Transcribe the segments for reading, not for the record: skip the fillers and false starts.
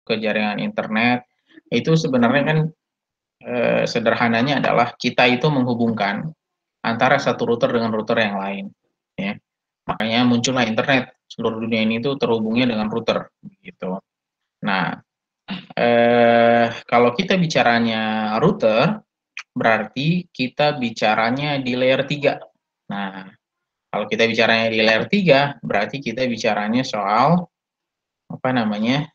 ke jaringan internet, itu sebenarnya kan sederhananya adalah kita itu menghubungkan antara satu router dengan router yang lain, ya. Makanya muncullah internet, seluruh dunia ini tuh terhubungnya dengan router, gitu. Nah, kalau kita bicaranya router, berarti kita bicaranya di layer 3. Nah, kalau kita bicaranya di layer 3, berarti kita bicaranya soal, apa namanya,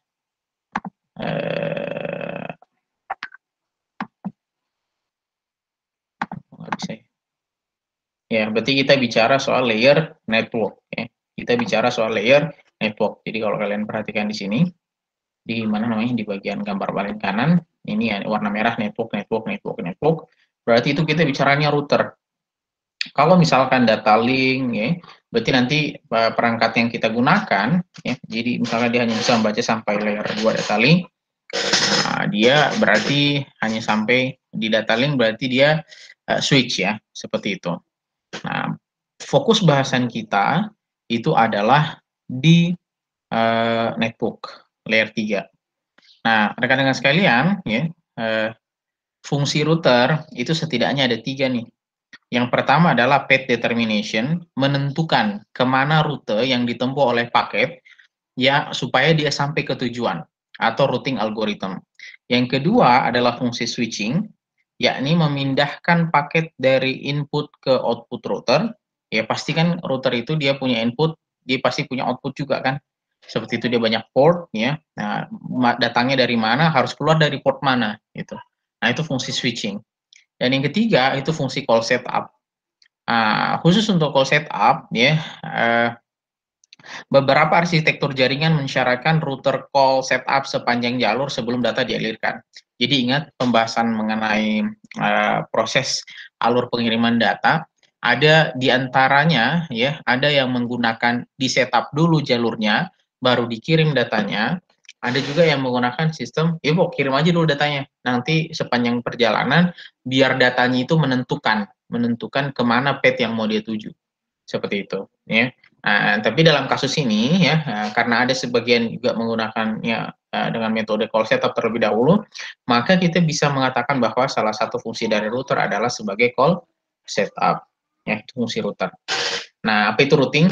nggak bisa ya. Ya, berarti kita bicara soal layer network, ya. Kita bicara soal layer network. Jadi kalau kalian perhatikan di sini, di mana namanya, di bagian gambar paling kanan, ini ya, warna merah network, network, network, network. Berarti itu kita bicaranya router. Kalau misalkan data link, ya, berarti nanti perangkat yang kita gunakan, ya, jadi misalnya dia hanya bisa membaca sampai layer 2 data link, nah, dia berarti hanya sampai di data link, berarti dia switch, ya, seperti itu. Nah, fokus bahasan kita itu adalah di network layer 3. Nah, rekan-rekan sekalian, ya, fungsi router itu setidaknya ada 3 nih. Yang pertama adalah path determination, menentukan kemana rute yang ditempuh oleh paket, ya, supaya dia sampai ke tujuan, atau routing algorithm. Yang kedua adalah fungsi switching, yakni memindahkan paket dari input ke output router. Ya, pasti kan router itu dia punya input, dia pasti punya output juga kan. Seperti itu, dia banyak port, ya. Nah, datangnya dari mana, harus keluar dari port mana, gitu. Nah, itu fungsi switching. Dan yang ketiga itu fungsi call setup. Khusus untuk call setup, ya, beberapa arsitektur jaringan mensyaratkan router call setup sepanjang jalur sebelum data dialirkan. Jadi ingat pembahasan mengenai proses alur pengiriman data, ada di antaranya, ya, ada yang menggunakan di setup dulu jalurnya, baru dikirim datanya. Ada juga yang menggunakan sistem, ya Bo, kirim aja dulu datanya. Nanti sepanjang perjalanan, biar datanya itu menentukan kemana path yang mau dia tuju. Seperti itu, ya. Tapi dalam kasus ini, ya, karena ada sebagian juga menggunakannya dengan metode call setup terlebih dahulu, maka kita bisa mengatakan bahwa salah satu fungsi dari router adalah sebagai call setup, ya, itu fungsi router. Nah, apa itu routing?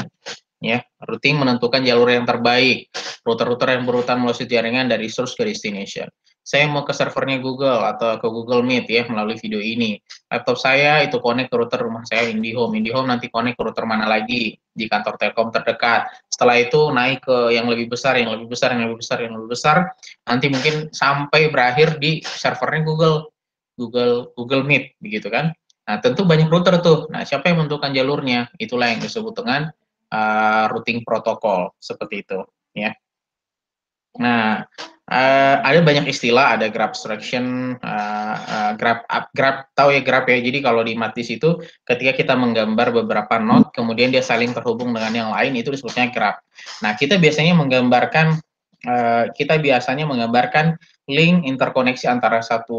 Ya, routing menentukan jalur yang terbaik. Router-router yang berurutan melalui jaringan dari source ke destination. Saya mau ke servernya Google atau ke Google Meet, ya, melalui video ini. Laptop saya itu connect ke router rumah saya IndiHome. IndiHome nanti connect ke router mana lagi di kantor Telkom terdekat. Setelah itu naik ke yang lebih besar, yang lebih besar, yang lebih besar, yang lebih besar. Nanti mungkin sampai berakhir di servernya Google Meet, begitu kan? Nah, tentu banyak router tuh. Nah, siapa yang menentukan jalurnya? Itulah yang disebut dengan routing protokol, seperti itu, ya. Nah, ada banyak istilah, ada graph abstraction, graph, tahu ya graph ya. Jadi kalau di matris itu ketika kita menggambar beberapa node, kemudian dia saling terhubung dengan yang lain, itu disebutnya graph. Nah, kita biasanya menggambarkan link interkoneksi antara satu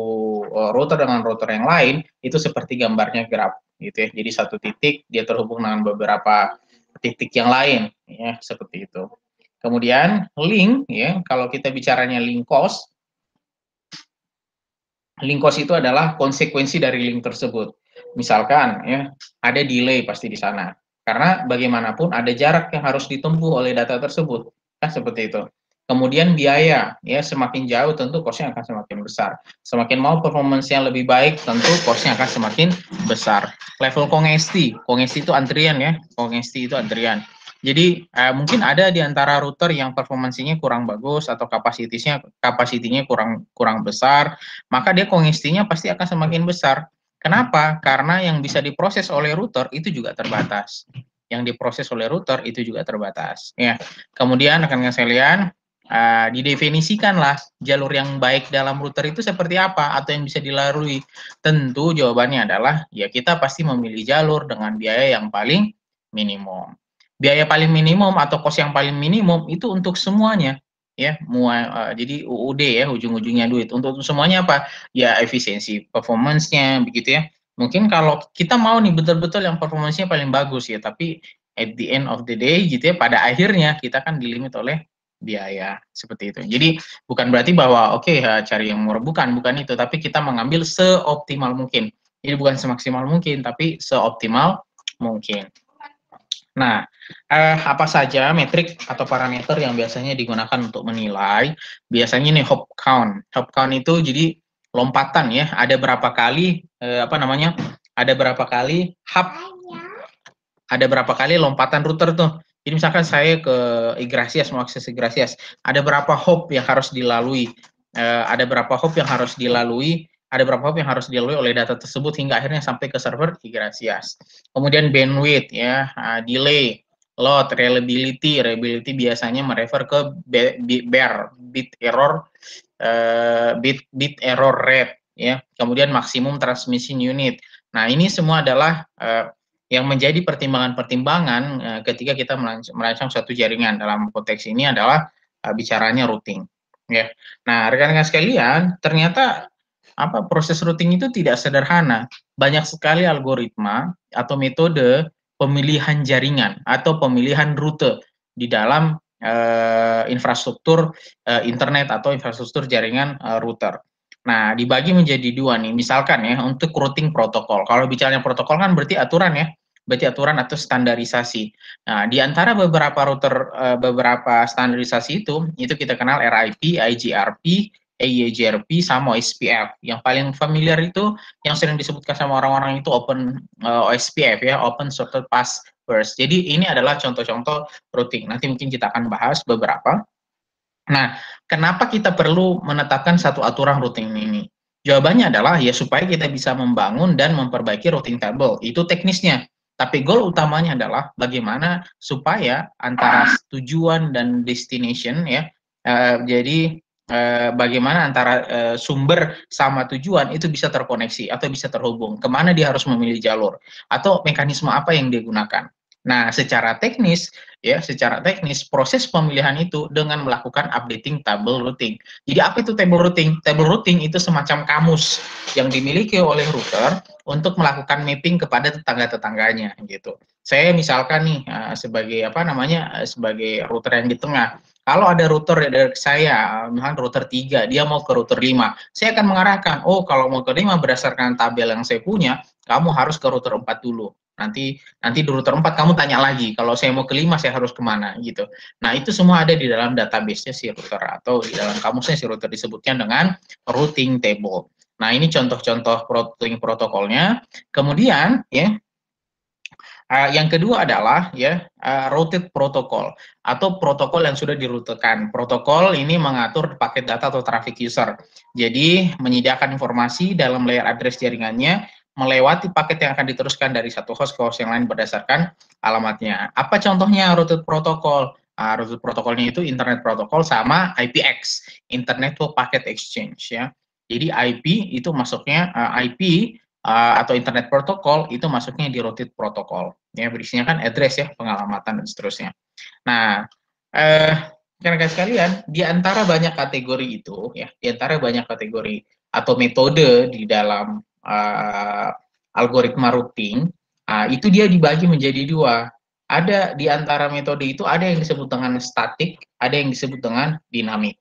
router dengan router yang lain, itu seperti gambarnya graph, gitu ya. Jadi satu titik dia terhubung dengan beberapa titik yang lain, ya, seperti itu. Kemudian link, ya, kalau kita bicaranya link cost itu adalah konsekuensi dari link tersebut. Misalkan, ya, ada delay pasti di sana, karena bagaimanapun ada jarak yang harus ditempuh oleh data tersebut, kan seperti itu. Kemudian biaya, ya, semakin jauh tentu cost-nya akan semakin besar. Semakin mau performance yang lebih baik, tentu cost-nya akan semakin besar. Level kongesti itu antrian, ya, kongesti itu antrian. Jadi mungkin ada di antara router yang performansinya kurang bagus atau kapasitinya kurang besar, maka dia kongestinya pasti akan semakin besar. Kenapa? Karena yang bisa diproses oleh router itu juga terbatas. Yang diproses oleh router itu juga terbatas. Ya. Kemudian rekan-rekan sekalian, didefinisikanlah jalur yang baik dalam router itu seperti apa atau yang bisa dilalui. Tentu jawabannya adalah ya kita pasti memilih jalur dengan biaya yang paling minimum. Biaya paling minimum atau cost yang paling minimum itu untuk semuanya, ya. Jadi UUD, ya, ujung-ujungnya duit. Untuk semuanya apa? Ya efisiensi performance-nya, begitu ya. Mungkin kalau kita mau nih betul-betul yang performance-nya paling bagus, ya, tapi at the end of the day, gitu ya, pada akhirnya kita kan dilimit oleh biaya, seperti itu. Jadi bukan berarti bahwa oke, cari yang murah, bukan itu, tapi kita mengambil seoptimal mungkin. Jadi bukan semaksimal mungkin, tapi seoptimal mungkin. Nah, apa saja metrik atau parameter yang biasanya digunakan untuk menilai? Biasanya nih hop count. Hop count itu jadi lompatan ya, ada berapa kali apa namanya? Ada berapa kali hub, ada berapa kali lompatan router tuh. Jadi misalkan saya ke Igrasias, mau akses Igrasias, ada berapa hop yang harus dilalui? Ada berapa hop yang harus dilalui? Ada berapa hop yang harus dilalui oleh data tersebut hingga akhirnya sampai ke server Igrasias. Kemudian bandwidth ya, delay, load, reliability. Reliability biasanya merefer ke BER, bit error, bit error rate ya. Kemudian maksimum transmission unit. Nah, ini semua adalah yang menjadi pertimbangan-pertimbangan ketika kita merancang suatu jaringan. Dalam konteks ini adalah bicaranya routing. Ya. Nah, rekan-rekan sekalian, ternyata proses routing itu tidak sederhana. Banyak sekali algoritma atau metode pemilihan jaringan atau pemilihan rute di dalam infrastruktur internet atau infrastruktur jaringan router. Nah, dibagi menjadi dua nih. Misalkan ya, untuk routing protokol. Kalau bicaranya protokol kan berarti aturan ya. Berarti aturan atau standarisasi. Nah, di antara beberapa router, beberapa standarisasi itu kita kenal RIP, IGRP, AEGRP, sama OSPF. Yang paling familiar itu, yang sering disebutkan sama orang-orang itu OSPF ya, Open Sorted Passwords. Jadi ini adalah contoh-contoh routing. Nanti mungkin kita akan bahas beberapa. Nah, kenapa kita perlu menetapkan satu aturan routing ini? Jawabannya adalah ya supaya kita bisa membangun dan memperbaiki routing table. Itu teknisnya. Tapi goal utamanya adalah bagaimana supaya antara tujuan dan destination ya. Jadi bagaimana antara sumber sama tujuan itu bisa terkoneksi atau bisa terhubung. Kemana dia harus memilih jalur atau mekanisme apa yang dia gunakan. Nah, secara teknis proses pemilihan itu dengan melakukan updating table routing. Jadi apa itu table routing? Table routing itu semacam kamus yang dimiliki oleh router untuk melakukan mapping kepada tetangga-tetangganya gitu. Saya misalkan nih sebagai router yang di tengah. Kalau ada router dari saya, misalkan router 3, dia mau ke router 5, saya akan mengarahkan, oh kalau mau ke 5 berdasarkan tabel yang saya punya, kamu harus ke router 4 dulu. Nanti di router 4 kamu tanya lagi, kalau saya mau ke 5 saya harus kemana gitu. Nah, itu semua ada di dalam database-nya si router atau di dalam kamusnya si router disebutkan dengan routing table. Nah, ini contoh-contoh routing protokolnya. Kemudian ya yang kedua adalah routed protocol atau protokol yang sudah dirutekan. Protokol ini mengatur paket data atau traffic user. Jadi menyediakan informasi dalam layer address jaringannya melewati paket yang akan diteruskan dari satu host ke host yang lain berdasarkan alamatnya. Apa contohnya routed protocol? Routed protokolnya itu Internet Protocol sama IPX, Internet Packet Exchange ya. Jadi IP itu masuknya IP atau Internet Protocol itu masuknya di routed protocol. Ya, berisinya kan address ya, pengalamatan dan seterusnya. Nah, rekan-rekan sekalian, di antara banyak kategori itu ya, di antara banyak kategori atau metode di dalam algoritma routing, itu dia dibagi menjadi dua. Ada di antara metode itu ada yang disebut dengan statik, ada yang disebut dengan dinamik.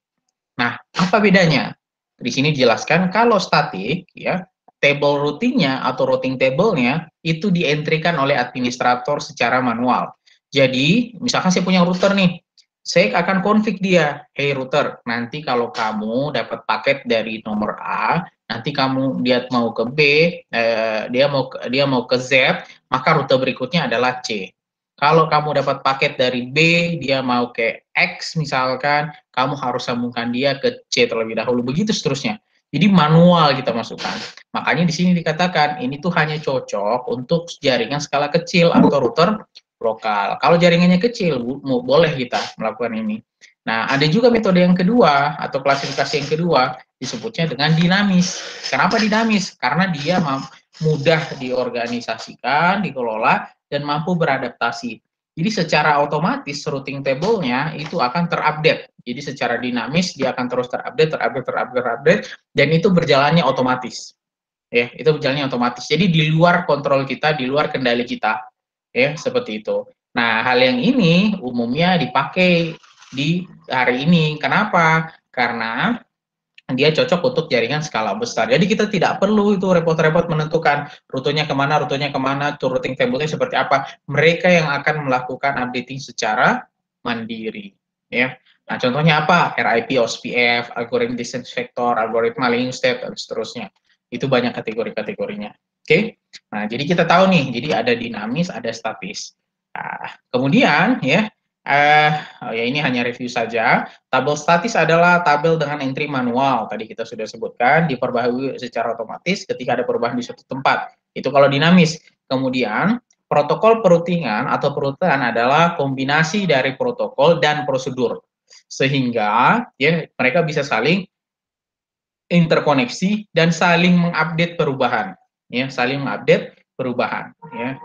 Nah, apa bedanya? Di sini dijelaskan kalau statik ya, table routingnya atau routing table-nya itu dientrikan oleh administrator secara manual. Jadi, misalkan saya punya router nih, saya akan config dia, hey router, nanti kalau kamu dapat paket dari nomor A, nanti dia mau ke B, dia mau ke Z, maka rute berikutnya adalah C. Kalau kamu dapat paket dari B, dia mau ke X misalkan, kamu harus sambungkan dia ke C terlebih dahulu, begitu seterusnya. Jadi manual kita masukkan. Makanya di sini dikatakan ini tuh hanya cocok untuk jaringan skala kecil atau router lokal. Kalau jaringannya kecil, boleh kita melakukan ini. Nah, ada juga metode yang kedua atau klasifikasi yang kedua disebutnya dengan dinamis. Kenapa dinamis? Karena dia mudah diorganisasikan, dikelola, dan mampu beradaptasi. Jadi secara otomatis routing table-nya itu akan terupdate. Jadi secara dinamis dia akan terus terupdate, dan itu berjalannya otomatis. Ya, itu berjalannya otomatis. Jadi di luar kontrol kita, di luar kendali kita. Ya, seperti itu. Nah, hal yang ini umumnya dipakai di hari ini. Kenapa? Karena dia cocok untuk jaringan skala besar. Jadi kita tidak perlu itu repot-repot menentukan rutenya kemana, routing table-nya seperti apa. Mereka yang akan melakukan updating secara mandiri. Ya. Nah, contohnya apa? RIP, OSPF, algoritma distance vector, algoritma link step, dan seterusnya. Itu banyak kategori-kategorinya. Oke? Nah, jadi kita tahu nih, jadi ada dinamis, ada statis. Nah, kemudian ya, ya ini hanya review saja. Tabel statis adalah tabel dengan entry manual. Tadi kita sudah sebutkan, diperbaharui secara otomatis ketika ada perubahan di suatu tempat. Itu kalau dinamis. Kemudian, protokol perutingan atau perutan adalah kombinasi dari protokol dan prosedur. Sehingga ya mereka bisa saling interkoneksi dan saling mengupdate perubahan. Ya, saling mengupdate perubahan. Ya.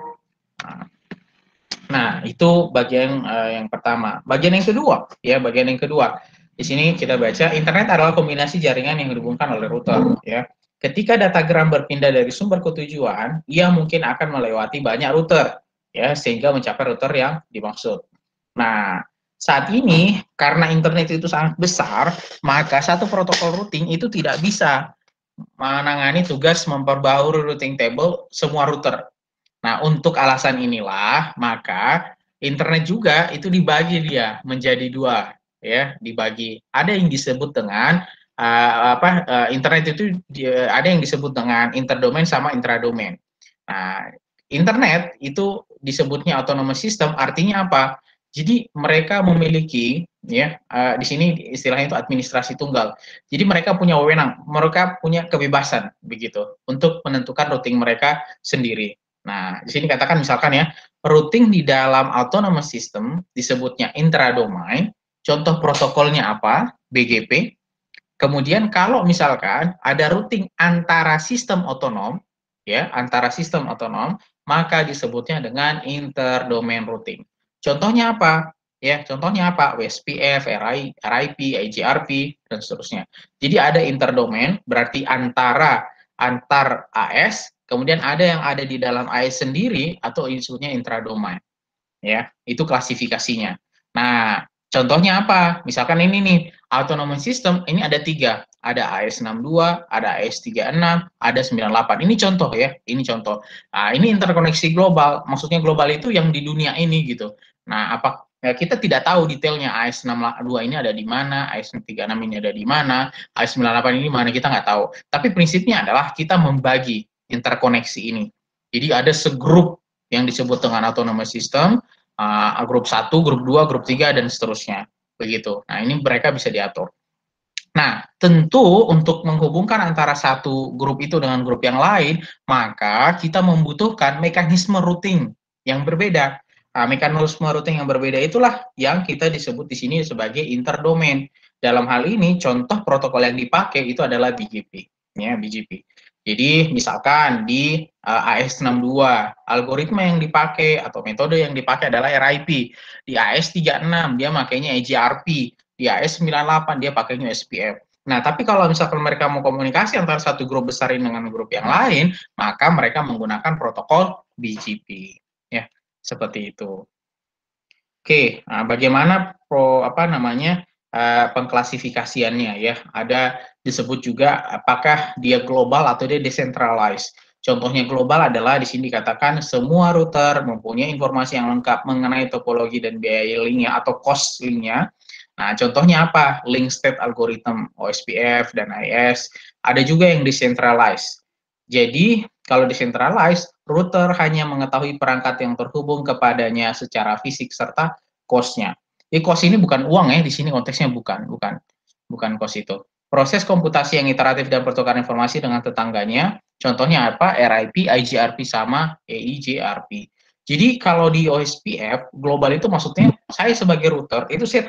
Nah, itu bagian yang pertama. Bagian yang kedua, ya, bagian yang kedua. Di sini kita baca, internet adalah kombinasi jaringan yang dihubungkan oleh router, ya. Ketika datagram berpindah dari sumber ke tujuan, ia mungkin akan melewati banyak router, ya, sehingga mencapai router yang dimaksud. Nah, saat ini karena internet itu sangat besar, maka satu protokol routing itu tidak bisa menangani tugas memperbaharui routing table semua router. Nah, untuk alasan inilah, maka internet juga itu dibagi dia menjadi dua, ya, dibagi. Ada yang disebut dengan internet itu ada yang disebut dengan interdomain sama intradomain. Nah, internet itu disebutnya autonomous system, artinya apa? Jadi mereka memiliki, ya, di sini istilahnya itu administrasi tunggal. Jadi mereka punya wewenang, mereka punya kebebasan begitu untuk menentukan routing mereka sendiri. Nah, di sini katakan misalkan ya, routing di dalam autonomous system disebutnya intradomain, contoh protokolnya apa? BGP. Kemudian kalau misalkan ada routing antara sistem otonom, ya, antara sistem otonom, maka disebutnya dengan interdomain routing. Contohnya apa? Ya, contohnya apa? WSPF, RIP, IGRP, dan seterusnya. Jadi ada interdomain, berarti antar AS, kemudian ada yang ada di dalam AS sendiri atau disebutnya intradomain. Ya, itu klasifikasinya. Nah, contohnya apa? Misalkan ini nih, autonomous system ini ada 3. Ada AS62, ada AS36, ada 98. Ini contoh ya, ini contoh. Nah, ini interkoneksi global. Maksudnya global itu yang di dunia ini gitu. Nah, ya, kita tidak tahu detailnya AS62 ini ada di mana, AS36 ini ada di mana, AS98 ini mana, kita nggak tahu. Tapi prinsipnya adalah kita membagi interkoneksi ini. Jadi ada segrup yang disebut dengan autonomous system, grup 1, grup 2, grup 3, dan seterusnya. Begitu. Nah, ini mereka bisa diatur. Nah, tentu untuk menghubungkan antara satu grup itu dengan grup yang lain, maka kita membutuhkan mekanisme routing yang berbeda. Nah, mekanisme routing yang berbeda itulah yang kita disebut di sini sebagai interdomain. Dalam hal ini, contoh protokol yang dipakai itu adalah BGP. Ya, BGP. Jadi, misalkan di AS62, algoritma yang dipakai atau metode yang dipakai adalah RIP. Di AS36, dia makainya EGRP. Di AS98 dia pakainya SPF. Nah, tapi kalau misalkan mereka mau komunikasi antara satu grup besar ini dengan grup yang lain, maka mereka menggunakan protokol BGP. Ya, seperti itu. Oke, nah bagaimana pengklasifikasiannya ya? Ada disebut juga apakah dia global atau dia decentralized. Contohnya global adalah di sini dikatakan semua router mempunyai informasi yang lengkap mengenai topologi dan biaya linknya atau cost linknya. Nah, contohnya apa? Link state algorithm, OSPF, dan IS. Ada juga yang decentralized. Jadi, kalau decentralized, router hanya mengetahui perangkat yang terhubung kepadanya secara fisik serta cost-nya. Jadi cost ini bukan uang ya, di sini konteksnya bukan cost itu. Proses komputasi yang iteratif dan pertukaran informasi dengan tetangganya, contohnya apa? RIP, IGRP sama EIGRP. Jadi kalau di OSPF global itu maksudnya saya sebagai router itu saya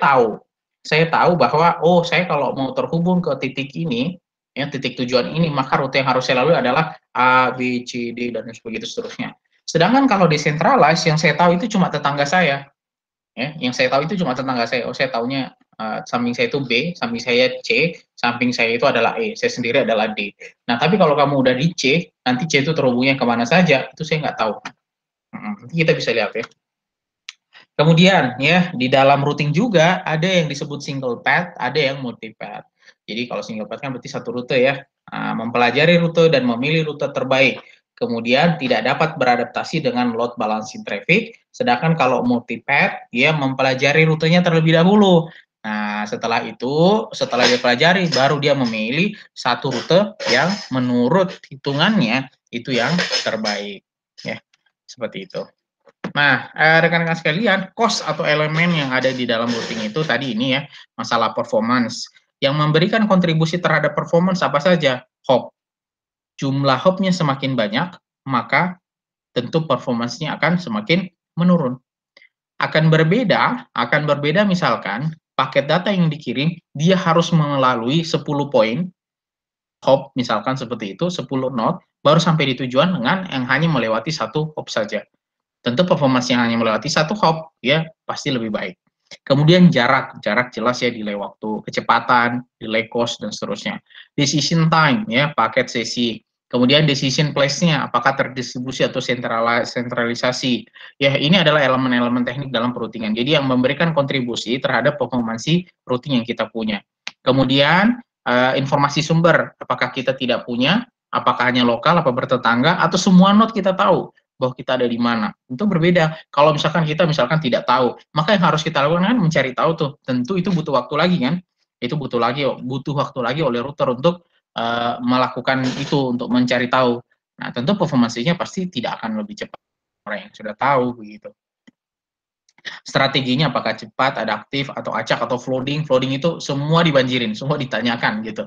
tahu bahwa oh saya kalau mau terhubung ke titik ini ya titik tujuan ini maka rute yang harus saya lalui adalah A, B, C, D dan begitu seterusnya. Sedangkan kalau decentralized yang saya tahu itu cuma tetangga saya. Ya, yang saya tahu itu cuma tetangga saya. Oh, saya tahunya samping saya itu B, samping saya C, samping saya itu adalah E, saya sendiri adalah D. Nah, tapi kalau kamu udah di C, nanti C itu terhubungnya kemana saja, itu saya nggak tahu. Nanti kita bisa lihat ya. Kemudian ya di dalam routing juga ada yang disebut single path, ada yang multi path. Jadi kalau single path kan berarti satu rute ya, mempelajari rute dan memilih rute terbaik. Kemudian tidak dapat beradaptasi dengan load balancing traffic. Sedangkan kalau multi path dia mempelajari rutenya terlebih dahulu. Nah, setelah itu, setelah dia pelajari, baru dia memilih satu rute yang menurut hitungannya itu yang terbaik. Ya, seperti itu. Nah, rekan-rekan sekalian, cost atau elemen yang ada di dalam routing itu tadi ini ya, masalah performance. Yang memberikan kontribusi terhadap performance apa saja? Hop. Jumlah hopnya semakin banyak, maka tentu performance-nya akan semakin menurun. Akan berbeda misalkan paket data yang dikirim dia harus melalui 10 poin hop misalkan seperti itu, 10 node baru sampai di tujuan dengan yang hanya melewati satu hop saja. Tentu performance yang hanya melewati satu hop ya pasti lebih baik. Kemudian jarak jelas ya, delay waktu, kecepatan, delay cost dan seterusnya. Decision time ya, paket sesi. Kemudian decision place-nya apakah terdistribusi atau sentralisasi. Ya, ini adalah elemen-elemen teknik dalam routingan. Jadi yang memberikan kontribusi terhadap performance routing yang kita punya. Kemudian informasi sumber, apakah kita tidak punya, apakah hanya lokal, apa bertetangga, atau semua node kita tahu bahwa kita ada di mana. Tentu berbeda. Kalau misalkan kita tidak tahu, maka yang harus kita lakukan kan mencari tahu tuh. Tentu itu butuh waktu lagi kan. Itu butuh waktu lagi oleh router untuk melakukan itu, untuk mencari tahu. Nah, tentu performasinya pasti tidak akan lebih cepat orang yang sudah tahu begitu. Strateginya apakah cepat, adaptif, atau acak, atau flooding. Flooding itu semua dibanjirin, semua ditanyakan gitu.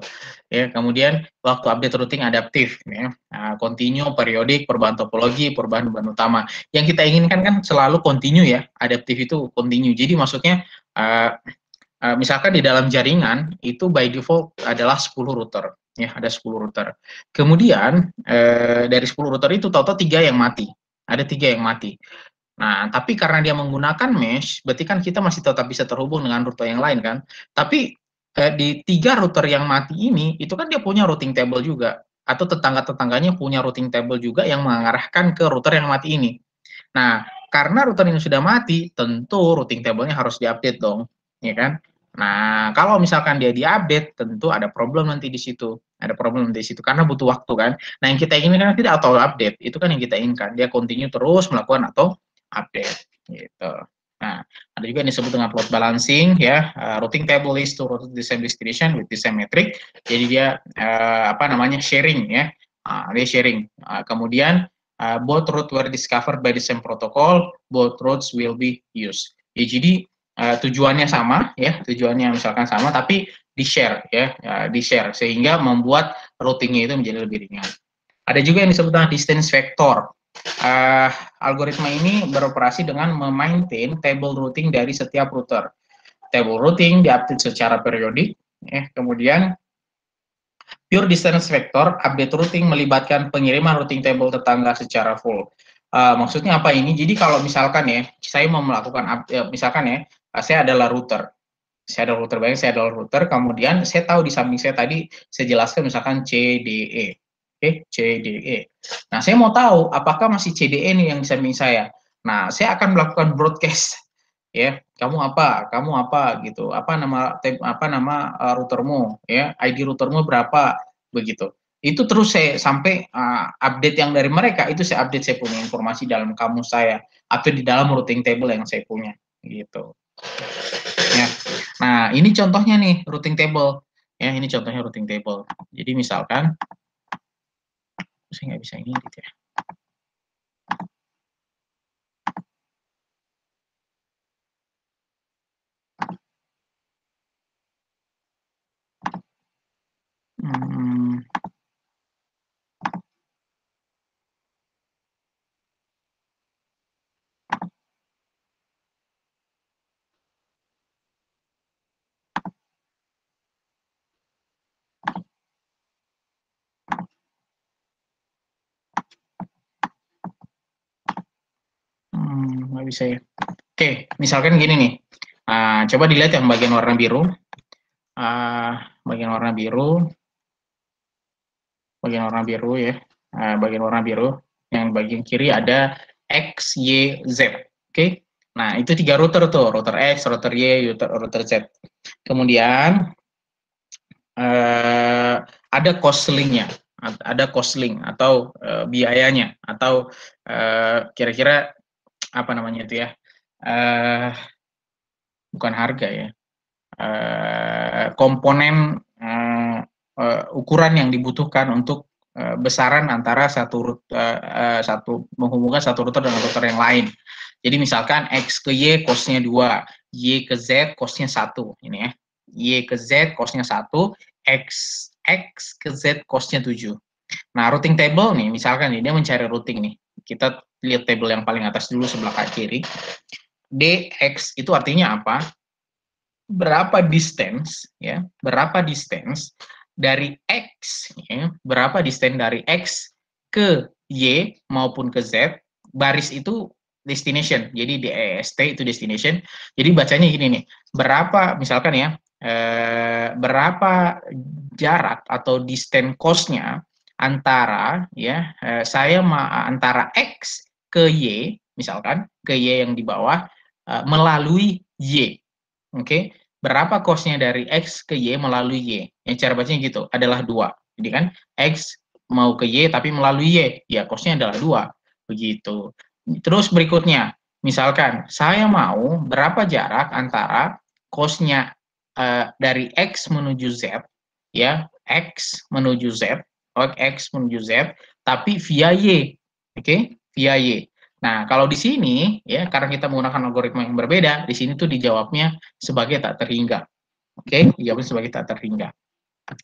Ya, kemudian waktu update routing adaptif, ya. Continue, periodik, perubahan topologi, perubahan beban utama. Yang kita inginkan kan selalu continue ya, adaptif itu continue. Jadi maksudnya misalkan di dalam jaringan itu by default adalah 10 router. Ya, ada 10 router. Kemudian dari 10 router itu total 3 yang mati. Ada 3 yang mati. Nah, tapi karena dia menggunakan mesh, berarti kan kita masih tetap bisa terhubung dengan router yang lain kan. Tapi di 3 router yang mati ini, itu kan dia punya routing table juga. Atau tetangga-tetangganya punya routing table juga yang mengarahkan ke router yang mati ini. Nah, karena router ini sudah mati, tentu routing table-nya harus diupdate dong, ya kan? Nah, kalau misalkan dia diupdate, tentu ada problem nanti di situ. Ada problem di situ karena butuh waktu kan. Nah, yang kita inginkan tidak auto update, itu kan yang kita inginkan. Dia continue terus melakukan atau update gitu. Nah, ada juga yang disebut dengan load balancing ya, routing table is to route the same destination with the same metric. Jadi dia sharing ya. Dia sharing. Kemudian both routes were discovered by the same protocol, both routes will be used. Ya, jadi tujuannya sama ya, tujuannya misalkan sama tapi di-share ya, di-share sehingga membuat routingnya itu menjadi lebih ringan. Ada juga yang disebut dengan distance vector. Algoritma ini beroperasi dengan memaintain table routing dari setiap router. Table routing diupdate secara periodik, kemudian pure distance vector update routing melibatkan pengiriman routing table tetangga secara full. Maksudnya apa ini? Jadi kalau misalkan ya, saya mau melakukan misalkan ya, saya adalah router. Saya adalah router, kemudian saya tahu di samping saya tadi saya jelaskan misalkan CDE. CDE. Nah, saya mau tahu apakah masih CDE nih yang di samping saya. Nah, saya akan melakukan broadcast ya. Kamu apa gitu. Apa nama routermu ya, ID routermu berapa begitu. Itu terus saya sampai update yang dari mereka itu saya update, saya punya informasi dalam kamus saya atau di dalam routing table yang saya punya gitu. Ya. Nah, ini contohnya nih routing table. Ya, ini contohnya routing table. Jadi misalkan saya nggak bisa ini gitu ya. Nggak bisa ya. Oke, misalkan gini nih. Coba dilihat yang bagian warna biru. Bagian warna biru ya. Bagian warna biru. Yang bagian kiri ada X, Y, Z. Oke. Nah, itu 3 router tuh, router X, router Y, router Z. Kemudian ada costling-nya, ada costling atau biayanya, atau kira-kira apa namanya itu ya, bukan harga ya, komponen ukuran yang dibutuhkan untuk besaran antara satu menghubungkan satu router dengan router yang lain. Jadi misalkan X ke Y cost-nya 2, Y ke Z cost-nya 1, ini ya. Y ke Z cost-nya 1, X ke Z cost-nya 7. Nah, routing table nih, misalkan nih, dia mencari routing nih. Kita lihat table yang paling atas dulu sebelah kiri. DX itu artinya apa? Berapa distance, ya, berapa distance dari X, ya, berapa distance dari X ke Y maupun ke Z, baris itu destination, jadi DEST itu destination, jadi bacanya gini nih, berapa, misalkan ya, berapa jarak atau distance cost-nya antara, ya, antara X ke Y, misalkan, ke Y yang di bawah, melalui Y, oke, okay? Berapa cost-nya dari X ke Y melalui Y? Yang cara bacanya gitu, adalah 2. Jadi kan X mau ke Y tapi melalui Y, ya cost-nya adalah 2. Begitu. Terus berikutnya, misalkan saya mau berapa jarak antara cost-nya dari X menuju Z, ya, X menuju Z, X menuju Z, tapi via Y, oke, okay? Via Y. Nah, kalau di sini, ya, karena kita menggunakan algoritma yang berbeda, di sini tuh dijawabnya sebagai tak terhingga. Oke, dijawabnya sebagai tak terhingga.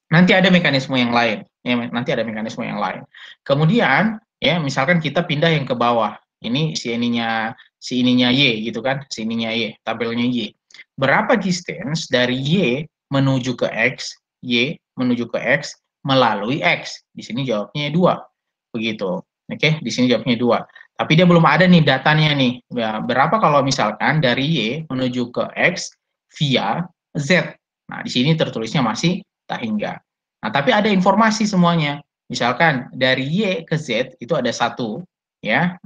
Nanti ada mekanisme yang lain, ya, nanti ada mekanisme yang lain. Kemudian, ya, misalkan kita pindah yang ke bawah. Ini si ininya Y gitu kan, si ininya Y, tabelnya Y. Berapa distance dari Y menuju ke X, Y menuju ke X melalui X? Di sini jawabnya 2. Begitu. Oke, di sini jawabnya 2. Tapi dia belum ada nih datanya nih. Ya, berapa kalau misalkan dari Y menuju ke X via Z? Nah, di sini tertulisnya masih tak hingga. Nah, tapi ada informasi semuanya. Misalkan dari Y ke Z itu ada 1, ya.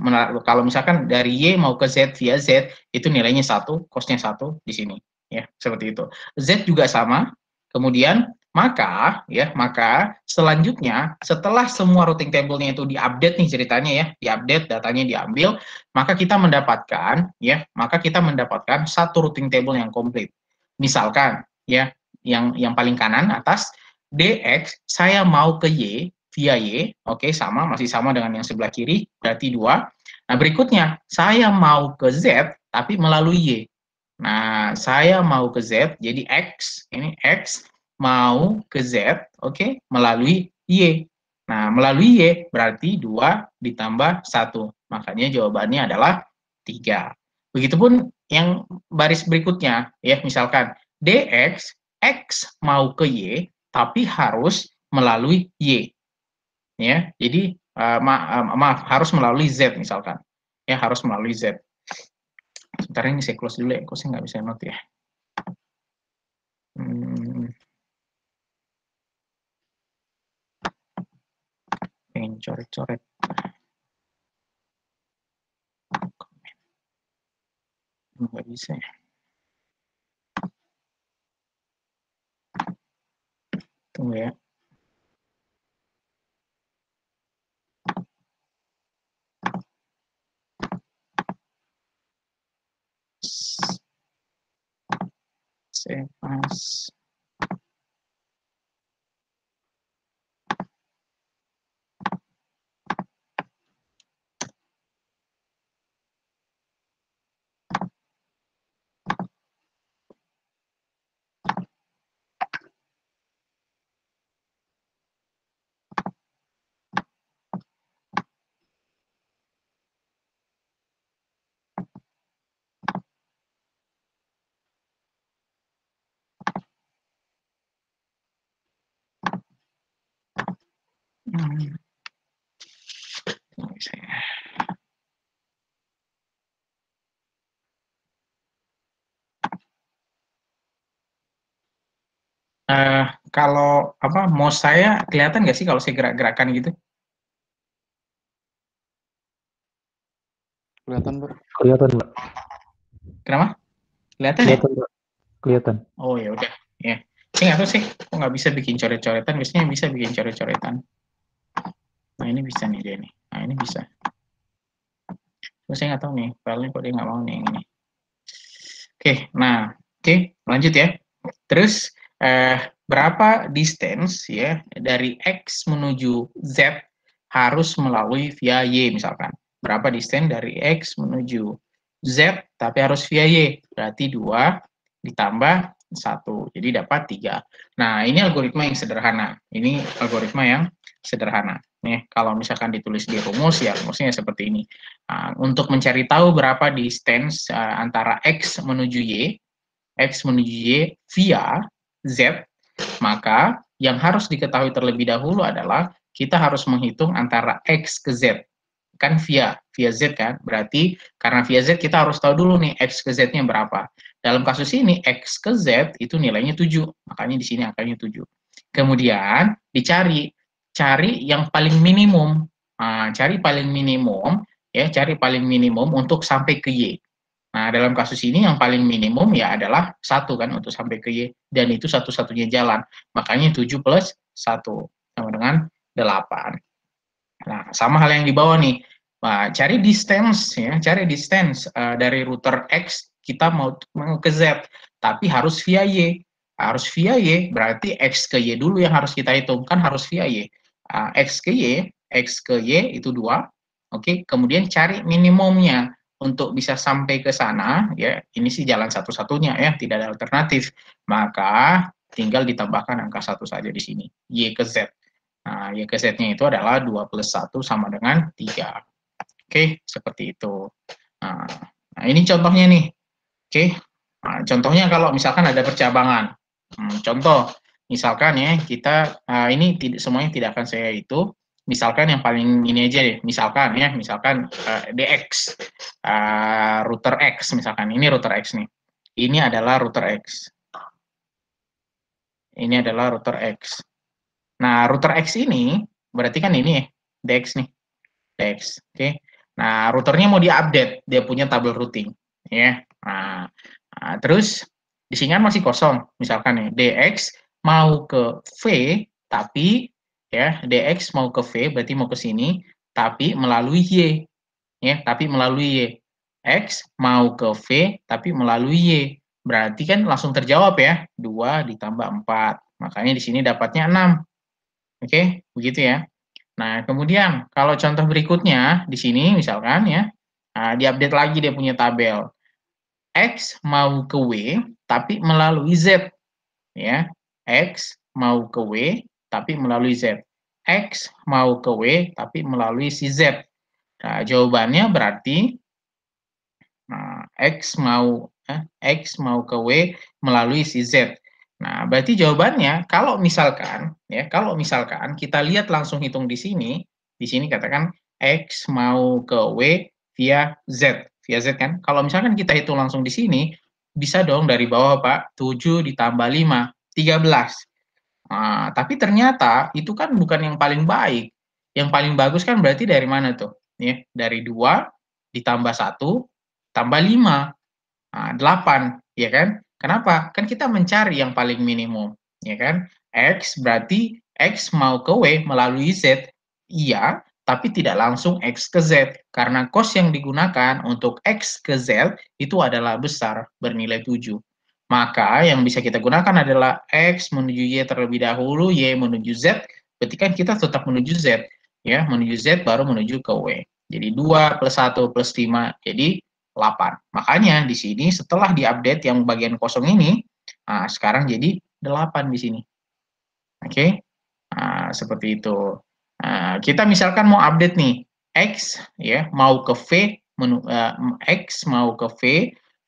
Kalau misalkan dari Y mau ke Z via Z itu nilainya 1, cost-nya 1 di sini, ya, seperti itu. Z juga sama. Kemudian maka selanjutnya setelah semua routing table-nya itu diupdate nih ceritanya, ya, diupdate, datanya diambil, maka kita mendapatkan satu routing table yang komplit. Misalkan, ya, yang paling kanan atas, DX saya mau ke Y via Y, oke, masih sama dengan yang sebelah kiri, berarti 2. Nah, berikutnya saya mau ke Z tapi melalui Y. Nah, saya mau ke Z, jadi X, ini X mau ke Z, oke, melalui Y. Nah, melalui Y berarti 2 ditambah 1. Makanya jawabannya adalah 3. Begitupun yang baris berikutnya, ya, misalkan DX, X mau ke Y, tapi harus melalui Y. Ya, jadi maaf, harus melalui Z misalkan. Ya, harus melalui Z. Sebentar, ini saya close dulu ya, kok saya nggak bisa note ya. Pengen coret-coret. Nggak bisa ya. Tunggu ya. Save as. Kalau mouse saya kelihatan nggak sih kalau saya gerak-gerakan gitu? Kelihatan, Pak. Kelihatan, Pak. Kenapa? Kelihatan ya? Kelihatan, Pak. Kelihatan. Oh ya udah, ya. Saya nggak tahu sih, kok nggak bisa bikin coret-coretan. Biasanya bisa bikin coret-coretan. Nah ini bisa nih dia nih. Nah ini bisa. Terus saya nggak tahu nih, filenya kok dia nggak mau nih yang ini. Oke, nah, oke, lanjut ya. Terus berapa distance ya dari X menuju Z harus melalui via Y misalkan. Berapa distance dari X menuju Z tapi harus via Y. Berarti 2 ditambah 1. Jadi dapat 3. Nah, ini algoritma yang sederhana. Ini algoritma yang sederhana. Nih, kalau misalkan ditulis di rumus, ya rumusnya seperti ini. Nah, untuk mencari tahu berapa distance antara X menuju Y via Z, maka yang harus diketahui terlebih dahulu adalah kita harus menghitung antara X ke Z. Kan via Z kan, berarti karena via Z kita harus tahu dulu nih X ke Z-nya berapa. Dalam kasus ini X ke Z itu nilainya 7, makanya di sini angkanya 7. Kemudian cari yang paling minimum. Nah, cari paling minimum untuk sampai ke Y. Nah, dalam kasus ini yang paling minimum ya adalah 1 kan untuk sampai ke Y, dan itu satu-satunya jalan. Makanya 7 plus 1 sama dengan 8. Nah, sama hal yang di bawah nih. Nah, cari distance dari router X kita mau ke Z, tapi harus via Y. Harus via Y, berarti X ke Y dulu yang harus kita hitung, kan harus via Y. X ke Y itu 2. Oke, kemudian cari minimumnya untuk bisa sampai ke sana, ya, ini sih jalan satu-satunya ya, tidak ada alternatif. Maka tinggal ditambahkan angka 1 saja di sini, Y ke Z. Nah, Y ke Z-nya itu adalah 2 plus 1 sama dengan 3. Oke, seperti itu. Nah, ini contohnya nih. Oke, nah, contohnya kalau misalkan ada percabangan. Contoh, misalkan ya, kita, ini semuanya tidak akan saya itu. Misalkan yang paling ini aja deh, misalkan DX, router X, misalkan, ini router X nih. Ini adalah router X. Ini adalah router X. Nah, router X ini, berarti kan ini ya, DX nih. DX, oke. Nah, routernya mau diupdate, dia punya tabel routing, ya. Terus di sini kan masih kosong, misalkan nih, DX mau ke V, tapi ya, DX mau ke V, berarti mau ke sini, tapi melalui Y, ya, tapi melalui Y. X mau ke V, tapi melalui Y. Berarti kan langsung terjawab ya, 2 ditambah 4. Makanya di sini dapatnya 6. Oke, begitu ya. Nah, kemudian kalau contoh berikutnya di sini misalkan ya, diupdate lagi dia punya tabel. X mau ke W tapi melalui Z ya. X mau ke W tapi melalui Z. X mau ke W tapi melalui si Z. Nah, jawabannya berarti X mau ke W melalui si Z. Nah, berarti jawabannya kalau misalkan kita lihat langsung hitung di sini katakan X mau ke W via Z kan. Kalau misalkan kita hitung langsung di sini, bisa dong dari bawah Pak, 7 ditambah 5, 13. Nah, tapi ternyata itu kan bukan yang paling baik. Yang paling bagus kan berarti dari mana tuh? Ya, dari 2 ditambah 1 tambah 5. Nah, 8, ya kan? Kenapa? Kan kita mencari yang paling minimum, ya kan? X berarti X mau ke W melalui Z, iya, tapi tidak langsung X ke Z, karena kos yang digunakan untuk X ke Z itu adalah besar, bernilai 7. Maka yang bisa kita gunakan adalah X menuju Y terlebih dahulu, Y menuju Z, berarti kan kita tetap menuju Z, ya, menuju Z baru menuju ke W. Jadi 2 plus 1 plus 5, jadi 8. Makanya di sini setelah diupdate yang bagian kosong ini, sekarang jadi 8 di sini. Oke, seperti itu. Kita misalkan mau update nih, X ya mau ke V, X mau ke V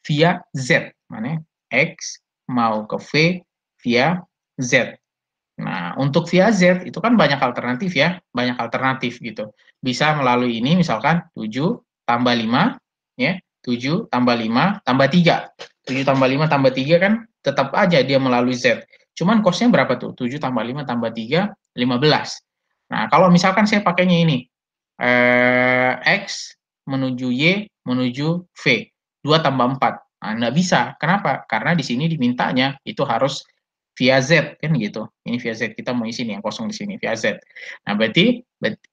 via Z. Mana? X mau ke V via Z. Nah, untuk via Z itu kan banyak alternatif ya, banyak alternatif gitu. Bisa melalui ini misalkan 7 tambah 5 ya, 7 tambah 5 tambah 3. 7 tambah 5 tambah 3 kan tetap aja dia melalui Z. Cuman kosnya berapa tuh? 7 tambah 5 tambah 3, 15. Nah, kalau misalkan saya pakainya ini, X menuju Y menuju V, 2 tambah 4. Nah, nggak bisa. Kenapa? Karena di sini dimintanya itu harus via Z kan gitu. Ini via Z, kita mau isi nih yang kosong di sini via Z. Nah, berarti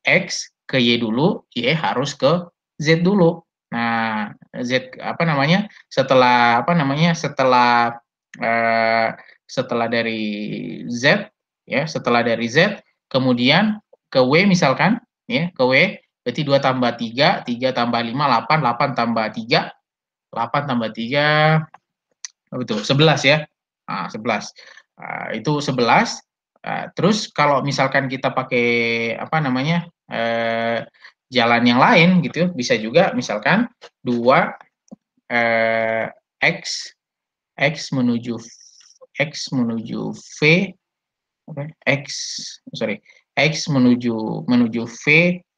X ke Y dulu, Y harus ke Z dulu. Nah, Z apa namanya? Setelah apa namanya? Eh, setelah dari Z ya, setelah dari Z kemudian ke W misalkan ya, ke W berarti 2 tambah 3, 3 tambah 5 8, 8 tambah 3, 8 tambah 3 betul 11 ya. Nah, 11. Itu 11. Terus kalau misalkan kita pakai apa namanya? Jalan yang lain gitu, bisa juga misalkan 2 X X menuju V X sorry X menuju V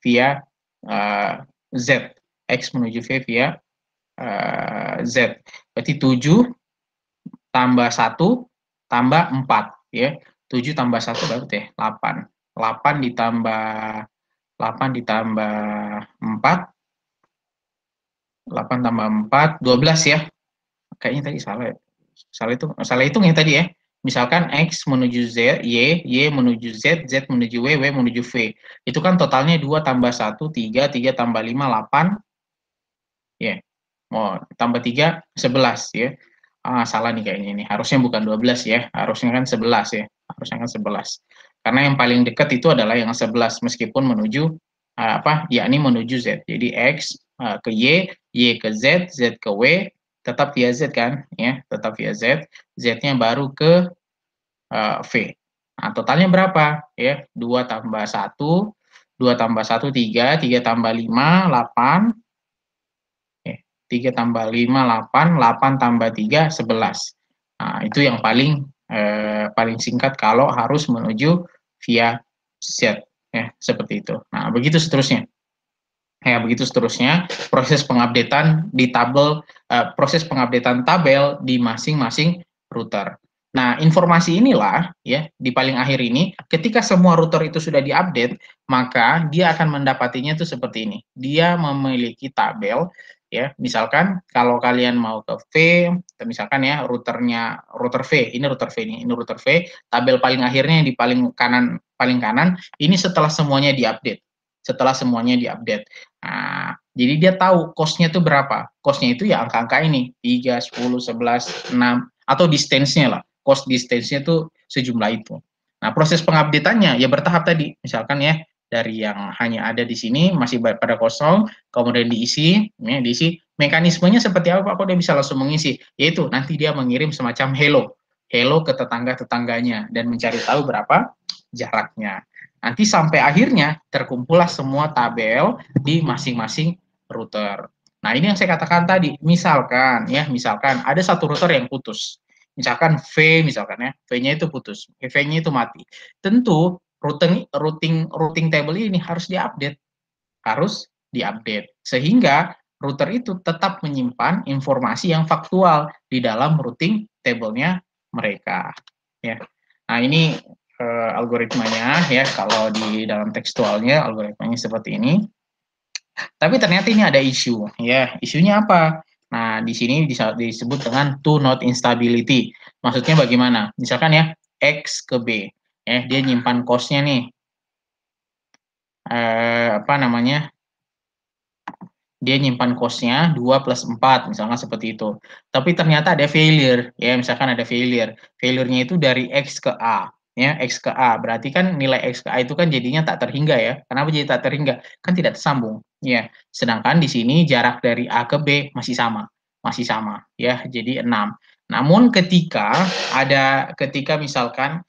via Z X menuju V via Z berarti 7 tambah 1 tambah 4 ya. 7 tambah 1 berarti ya 8. 8 ditambah 4, 8 tambah 4 12 ya. Kayaknya tadi salah ya. Salah hitung ya tadi ya. Misalkan X menuju Z, Y menuju Z, Z menuju W menuju V. Itu kan totalnya 2 tambah 1, 3, 3 tambah 5, 8, ya. Oh, tambah 3, 11 ya. Salah nih kayaknya ini. Harusnya bukan 12 ya. Harusnya kan 11 ya. Harusnya kan 11. Karena yang paling dekat itu adalah yang 11 meskipun menuju yakni menuju Z. Jadi X ke Y ke Z, Z ke W, tetap via Z kan, ya, tetap via Z. Z-nya baru ke V. Nah, totalnya berapa? Ya, 2 tambah 1, 2 tambah 1 3, 3 tambah 5 8, 3 tambah 5 8, 8 tambah 3 11. Nah, itu yang paling singkat kalau harus menuju via Z ya, seperti itu. Nah, begitu seterusnya. Ya, begitu seterusnya proses pengupdatean di proses pengupdatean tabel di masing-masing router. Nah, informasi inilah ya di paling akhir ini ketika semua router itu sudah diupdate, maka dia akan mendapatinya itu seperti ini. Dia memiliki tabel ya. Misalkan kalau kalian mau ke V, misalkan ya router V, ini router V ini router V, tabel paling akhirnya yang di paling kanan ini setelah semuanya diupdate. Setelah semuanya diupdate. Nah, jadi dia tahu cost-nya itu berapa. Cost-nya itu ya angka-angka ini, 3, 10, 11, 6, atau distance-nya lah. Cost distance-nya itu sejumlah itu. Nah, proses pengupdate-annya ya bertahap tadi. Misalkan ya, dari yang hanya ada di sini, masih pada kosong, kemudian diisi, ya, diisi. Mekanismenya seperti apa Pak? Kok dia bisa langsung mengisi? Yaitu nanti dia mengirim semacam hello ke tetangga-tetangganya, dan mencari tahu berapa jaraknya. Nanti sampai akhirnya terkumpullah semua tabel di masing-masing router. Nah, ini yang saya katakan tadi, misalkan ada satu router yang putus. Misalkan V misalkan ya, V-nya itu putus, V-nya itu mati. Tentu routing table ini harus diupdate sehingga router itu tetap menyimpan informasi yang faktual di dalam routing table-nya mereka ya. Nah, ini algoritmanya ya, kalau di dalam tekstualnya algoritmanya seperti ini. Tapi ternyata ini ada isu ya. Isunya apa? Nah, di sini disebut dengan two node instability. Maksudnya bagaimana? Misalkan ya X ke B ya, dia nyimpan cost-nya nih. Apa namanya? Dia nyimpan cost-nya 2 plus 4, misalkan seperti itu. Tapi ternyata ada failure, ya misalkan ada failure. Failure-nya itu dari X ke A, ya X ke A. Berarti kan nilai X ke A itu kan jadinya tak terhingga ya. Kenapa jadi tak terhingga? Kan tidak tersambung, ya. Sedangkan di sini jarak dari A ke B masih sama, ya. Jadi 6. Namun ketika misalkan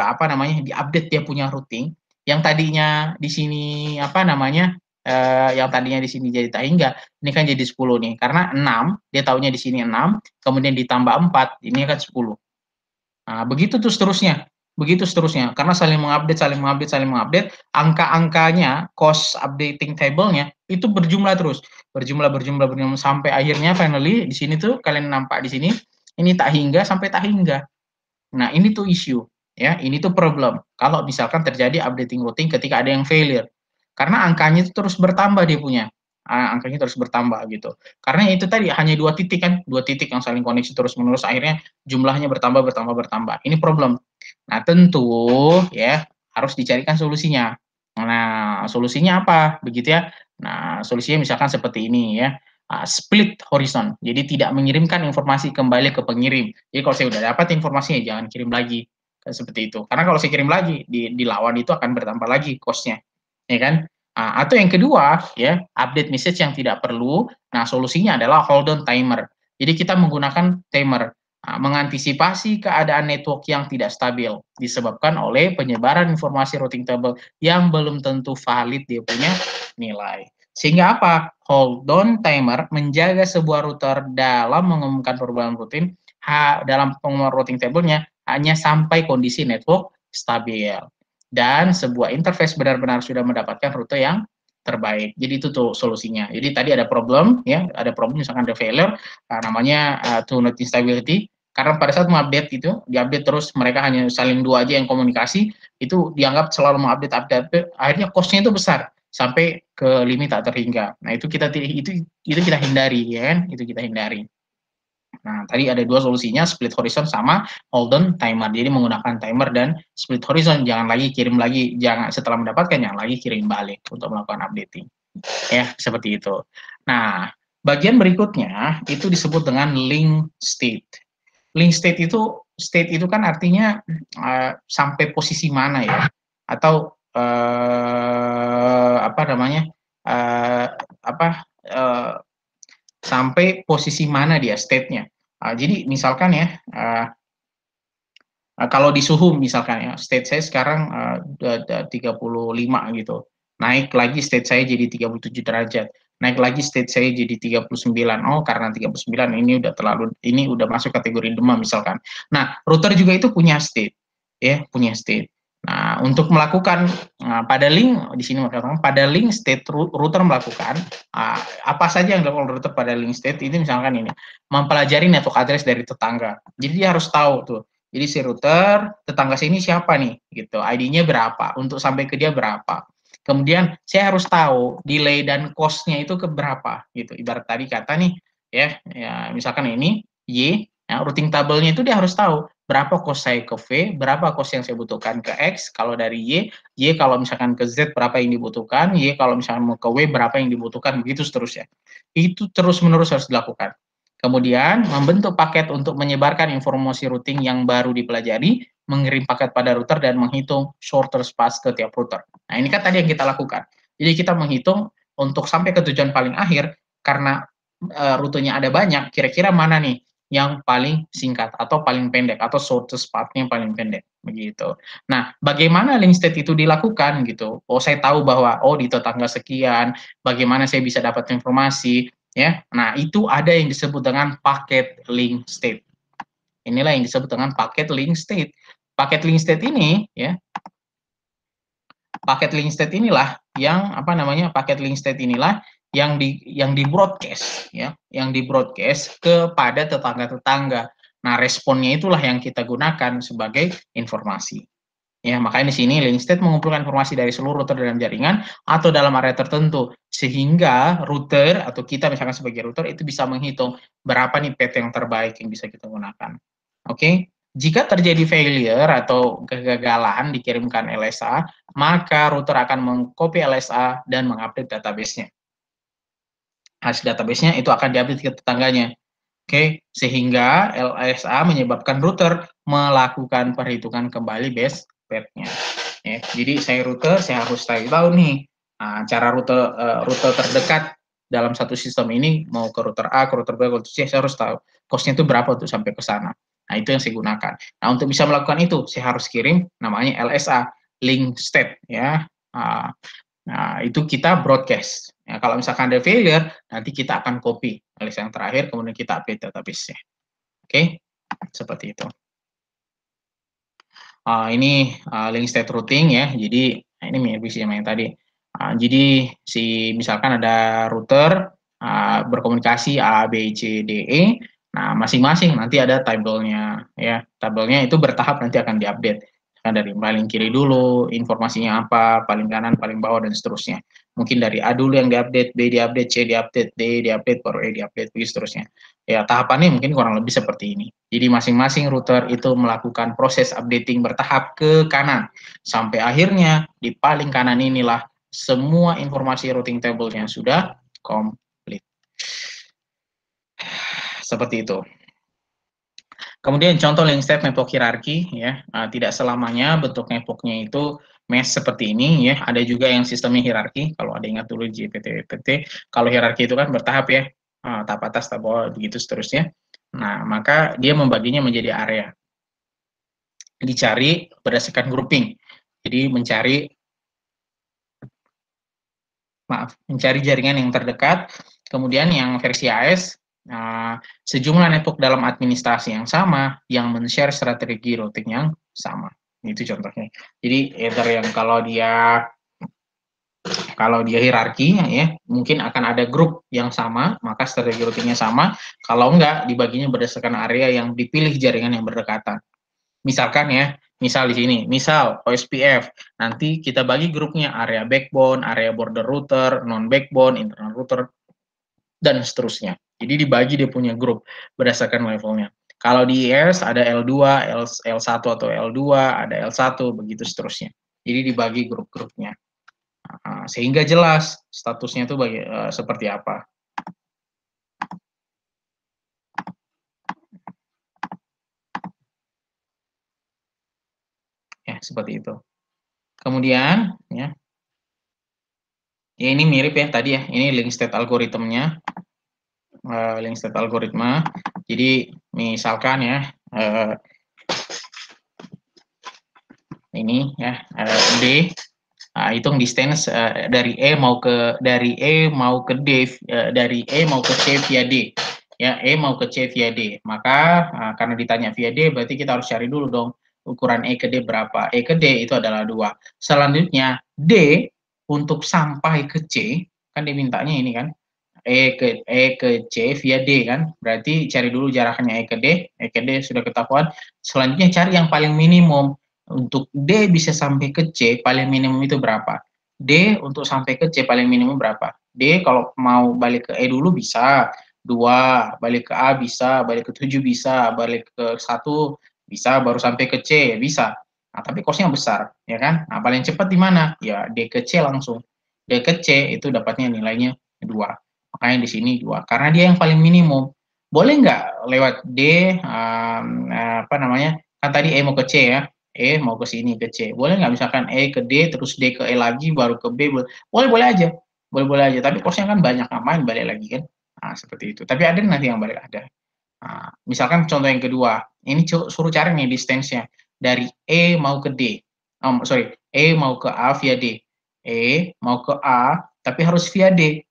apa namanya diupdate dia punya routing yang tadinya di sini apa namanya yang tadinya di sini jadi tak hingga, ini kan jadi 10 nih. Karena 6, dia tahunya di sini 6, kemudian ditambah 4, ini kan 10. Nah, begitu tuh seterusnya. Begitu seterusnya. Karena saling mengupdate, angka-angkanya, cost updating table-nya itu berjumlah terus. Berjumlah sampai akhirnya finally di sini tuh kalian nampak di sini, ini tak hingga sampai tak hingga. Nah, ini tuh isu, ya. Ini tuh problem. Kalau misalkan terjadi updating routing ketika ada yang failure. Karena angkanya itu terus bertambah dia punya. angkanya terus bertambah gitu. Karena itu tadi hanya 2 titik kan, 2 titik yang saling koneksi terus-menerus, akhirnya jumlahnya bertambah, bertambah, bertambah. Ini problem. Nah, tentu ya harus dicarikan solusinya. Nah, solusinya apa? Begitu ya. Nah, solusinya misalkan seperti ini ya. Split horizon. Jadi tidak mengirimkan informasi kembali ke pengirim. Jadi kalau saya udah dapat informasinya, jangan kirim lagi. Seperti itu. Karena kalau saya kirim lagi, di lawan itu akan bertambah lagi cost-nya. Ya kan? Atau yang kedua, ya, update message yang tidak perlu. Nah, solusinya adalah hold on timer. Jadi kita menggunakan timer. Mengantisipasi keadaan network yang tidak stabil disebabkan oleh penyebaran informasi routing table yang belum tentu valid dia punya nilai. Sehingga apa? Hold on timer menjaga sebuah router dalam mengumumkan perubahan rutin dalam pengumuman routing table-nya hanya sampai kondisi network stabil. Dan sebuah interface benar-benar sudah mendapatkan rute yang terbaik. Jadi itu tuh solusinya. Jadi tadi ada problem ya, ada problem misalkan ada failure namanya to not instability. Karena pada saat mengupdate itu, diupdate terus mereka hanya saling dua aja yang komunikasi, itu dianggap selalu mengupdate, akhirnya cost-nya itu besar sampai ke limit tak terhingga. Nah, itu kita hindari ya kan? Itu kita hindari. Nah, tadi ada dua solusinya, split horizon sama hold on timer. Jadi menggunakan timer dan split horizon, jangan lagi kirim lagi, jangan setelah mendapatkan jangan lagi kirim balik untuk melakukan updating. Ya, seperti itu. Nah, bagian berikutnya itu disebut dengan link state. Link state itu kan artinya sampai posisi mana ya, atau apa namanya sampai posisi mana dia state-nya. Jadi misalkan ya kalau di suhu misalkan ya state saya sekarang 35 gitu, naik lagi state saya jadi 37 derajat, naik lagi state saya jadi 39. Oh, karena 39 ini udah masuk kategori demam misalkan. Nah, router juga itu punya state ya, punya state. Nah, untuk melakukan pada link di sini mengatakan pada link state router melakukan apa saja yang dilakukan router pada link state ini, misalkan ini mempelajari network address dari tetangga. Jadi dia harus tahu tuh. Jadi si router tetangga sini siapa nih gitu, ID-nya berapa, untuk sampai ke dia berapa. Kemudian saya harus tahu delay dan cost-nya itu ke berapa gitu. Ibarat tadi kata nih ya misalkan ini Y, ya, routing table-nya itu dia harus tahu berapa cost saya ke V, berapa cost yang saya butuhkan ke X, kalau dari Y kalau misalkan ke Z berapa yang dibutuhkan, Y kalau misalkan mau ke W berapa yang dibutuhkan, begitu seterusnya. Itu terus-menerus harus dilakukan. Kemudian membentuk paket untuk menyebarkan informasi routing yang baru dipelajari, mengirim paket pada router dan menghitung shortest path ke tiap router. Nah, ini kan tadi yang kita lakukan. Jadi kita menghitung untuk sampai ke tujuan paling akhir, karena rutenya ada banyak, kira-kira mana nih yang paling singkat atau paling pendek atau shortest path-nya yang paling pendek begitu. Nah, bagaimana link state itu dilakukan gitu? Oh, saya tahu bahwa di tetangga sekian, bagaimana saya bisa dapat informasi ya. Nah, itu ada yang disebut dengan paket link state. Inilah yang disebut dengan paket link state. Paket link state ini ya. Paket link state inilah yang paket link state inilah yang di broadcast ya, yang di broadcast kepada tetangga-tetangga. Nah, responnya itulah yang kita gunakan sebagai informasi. Ya, makanya di sini link state mengumpulkan informasi dari seluruh router dalam jaringan atau dalam area tertentu, sehingga router atau kita misalkan sebagai router itu bisa menghitung berapa nih path yang terbaik yang bisa kita gunakan. Oke, jika terjadi failure atau kegagalan dikirimkan LSA, maka router akan mengcopy LSA dan mengupdate database-nya. Hasil database-nya itu akan diupdate ke tetangganya. Oke, sehingga LSA menyebabkan router melakukan perhitungan kembali base path-nya. Ya, jadi saya router, saya harus tahu nih cara rute terdekat dalam satu sistem ini, mau ke router A, ke router B, ke router C, saya harus tahu cost-nya itu berapa untuk sampai ke sana. Nah, itu yang saya gunakan. Nah, untuk bisa melakukan itu, saya harus kirim namanya LSA, link state ya. Nah, itu kita broadcast. Ya, kalau misalkan ada failure, nanti kita akan copy LSA yang terakhir, kemudian kita update database-nya. Oke, seperti itu. Ini link state routing ya. Jadi ini mirip sama yang tadi. Jadi misalkan ada router berkomunikasi A, B, C, D, E. Nah, masing-masing nanti ada tabelnya ya. Tabelnya itu bertahap nanti akan diupdate. Dari paling kiri dulu, informasinya apa, paling kanan, paling bawah dan seterusnya. Mungkin dari A dulu yang diupdate, B diupdate, C diupdate, D diupdate, baru E diupdate, begitu seterusnya. Ya, tahapannya mungkin kurang lebih seperti ini. Jadi masing-masing router itu melakukan proses updating bertahap ke kanan. Sampai akhirnya di paling kanan inilah semua informasi routing table-nya sudah komplit. Seperti itu. Kemudian contoh link state network hierarki ya, tidak selamanya bentuk networknya itu mesh seperti ini ya. Ada juga yang sistemnya hierarki. Kalau ada ingat dulu JPT, kalau hierarki itu kan bertahap ya, tahap atas, tahap bawah, begitu seterusnya. Nah, maka dia membaginya menjadi area. Dicari berdasarkan grouping. Jadi mencari jaringan yang terdekat. Kemudian yang versi AS, sejumlah network dalam administrasi yang sama yang men-share strategi routing yang sama. Itu contohnya. Jadi either yang kalau dia hierarki ya, mungkin akan ada grup yang sama, maka strategi routingnya sama. Kalau enggak, dibaginya berdasarkan area yang dipilih jaringan yang berdekatan. Misalkan ya, misal di sini, misal OSPF, nanti kita bagi grupnya area backbone, area border router, non backbone, internal router, dan seterusnya. Jadi dibagi dia punya grup berdasarkan levelnya. Kalau di IS ada L2, L1 atau L2, ada L1, begitu seterusnya. Jadi dibagi grup-grupnya. Sehingga jelas statusnya itu seperti apa. Ya, seperti itu. Kemudian, ya ini mirip ya tadi ya, ini link state algoritmnya. Link state algoritma. Jadi misalkan ya ini ya D, hitung distance dari E mau ke D, dari E mau ke C via D. Ya, E mau ke C via D. Maka karena ditanya via D, berarti kita harus cari dulu dong ukuran E ke D berapa. E ke D itu adalah 2. Selanjutnya D untuk sampai ke C, kan dimintanya ini kan, E ke C via D kan, berarti cari dulu jaraknya E ke D sudah ketahuan. Selanjutnya cari yang paling minimum. Untuk D bisa sampai ke C, paling minimum itu berapa? D untuk sampai ke C paling minimum berapa? D kalau mau balik ke E dulu bisa, 2, balik ke A bisa, balik ke 7 bisa, balik ke 1 bisa, baru sampai ke C ya bisa. Nah, tapi costnya besar, ya kan? Nah, paling cepat di mana? Ya D ke C langsung. D ke C itu dapatnya nilainya 2. Makanya di sini 2, karena dia yang paling minimum. Boleh nggak lewat D, apa namanya, kan tadi E mau ke C ya, E mau ke sini ke C. Boleh nggak misalkan E ke D, terus D ke E lagi, baru ke B, boleh-boleh aja. Boleh-boleh aja, tapi costnya kan banyak, ngapain balik lagi kan? Nah, seperti itu. Tapi ada nanti yang balik ada. Nah, misalkan contoh yang kedua, ini suruh cari nih distance-nya. Dari E mau ke D. E mau ke A via D. E mau ke A, tapi harus via D.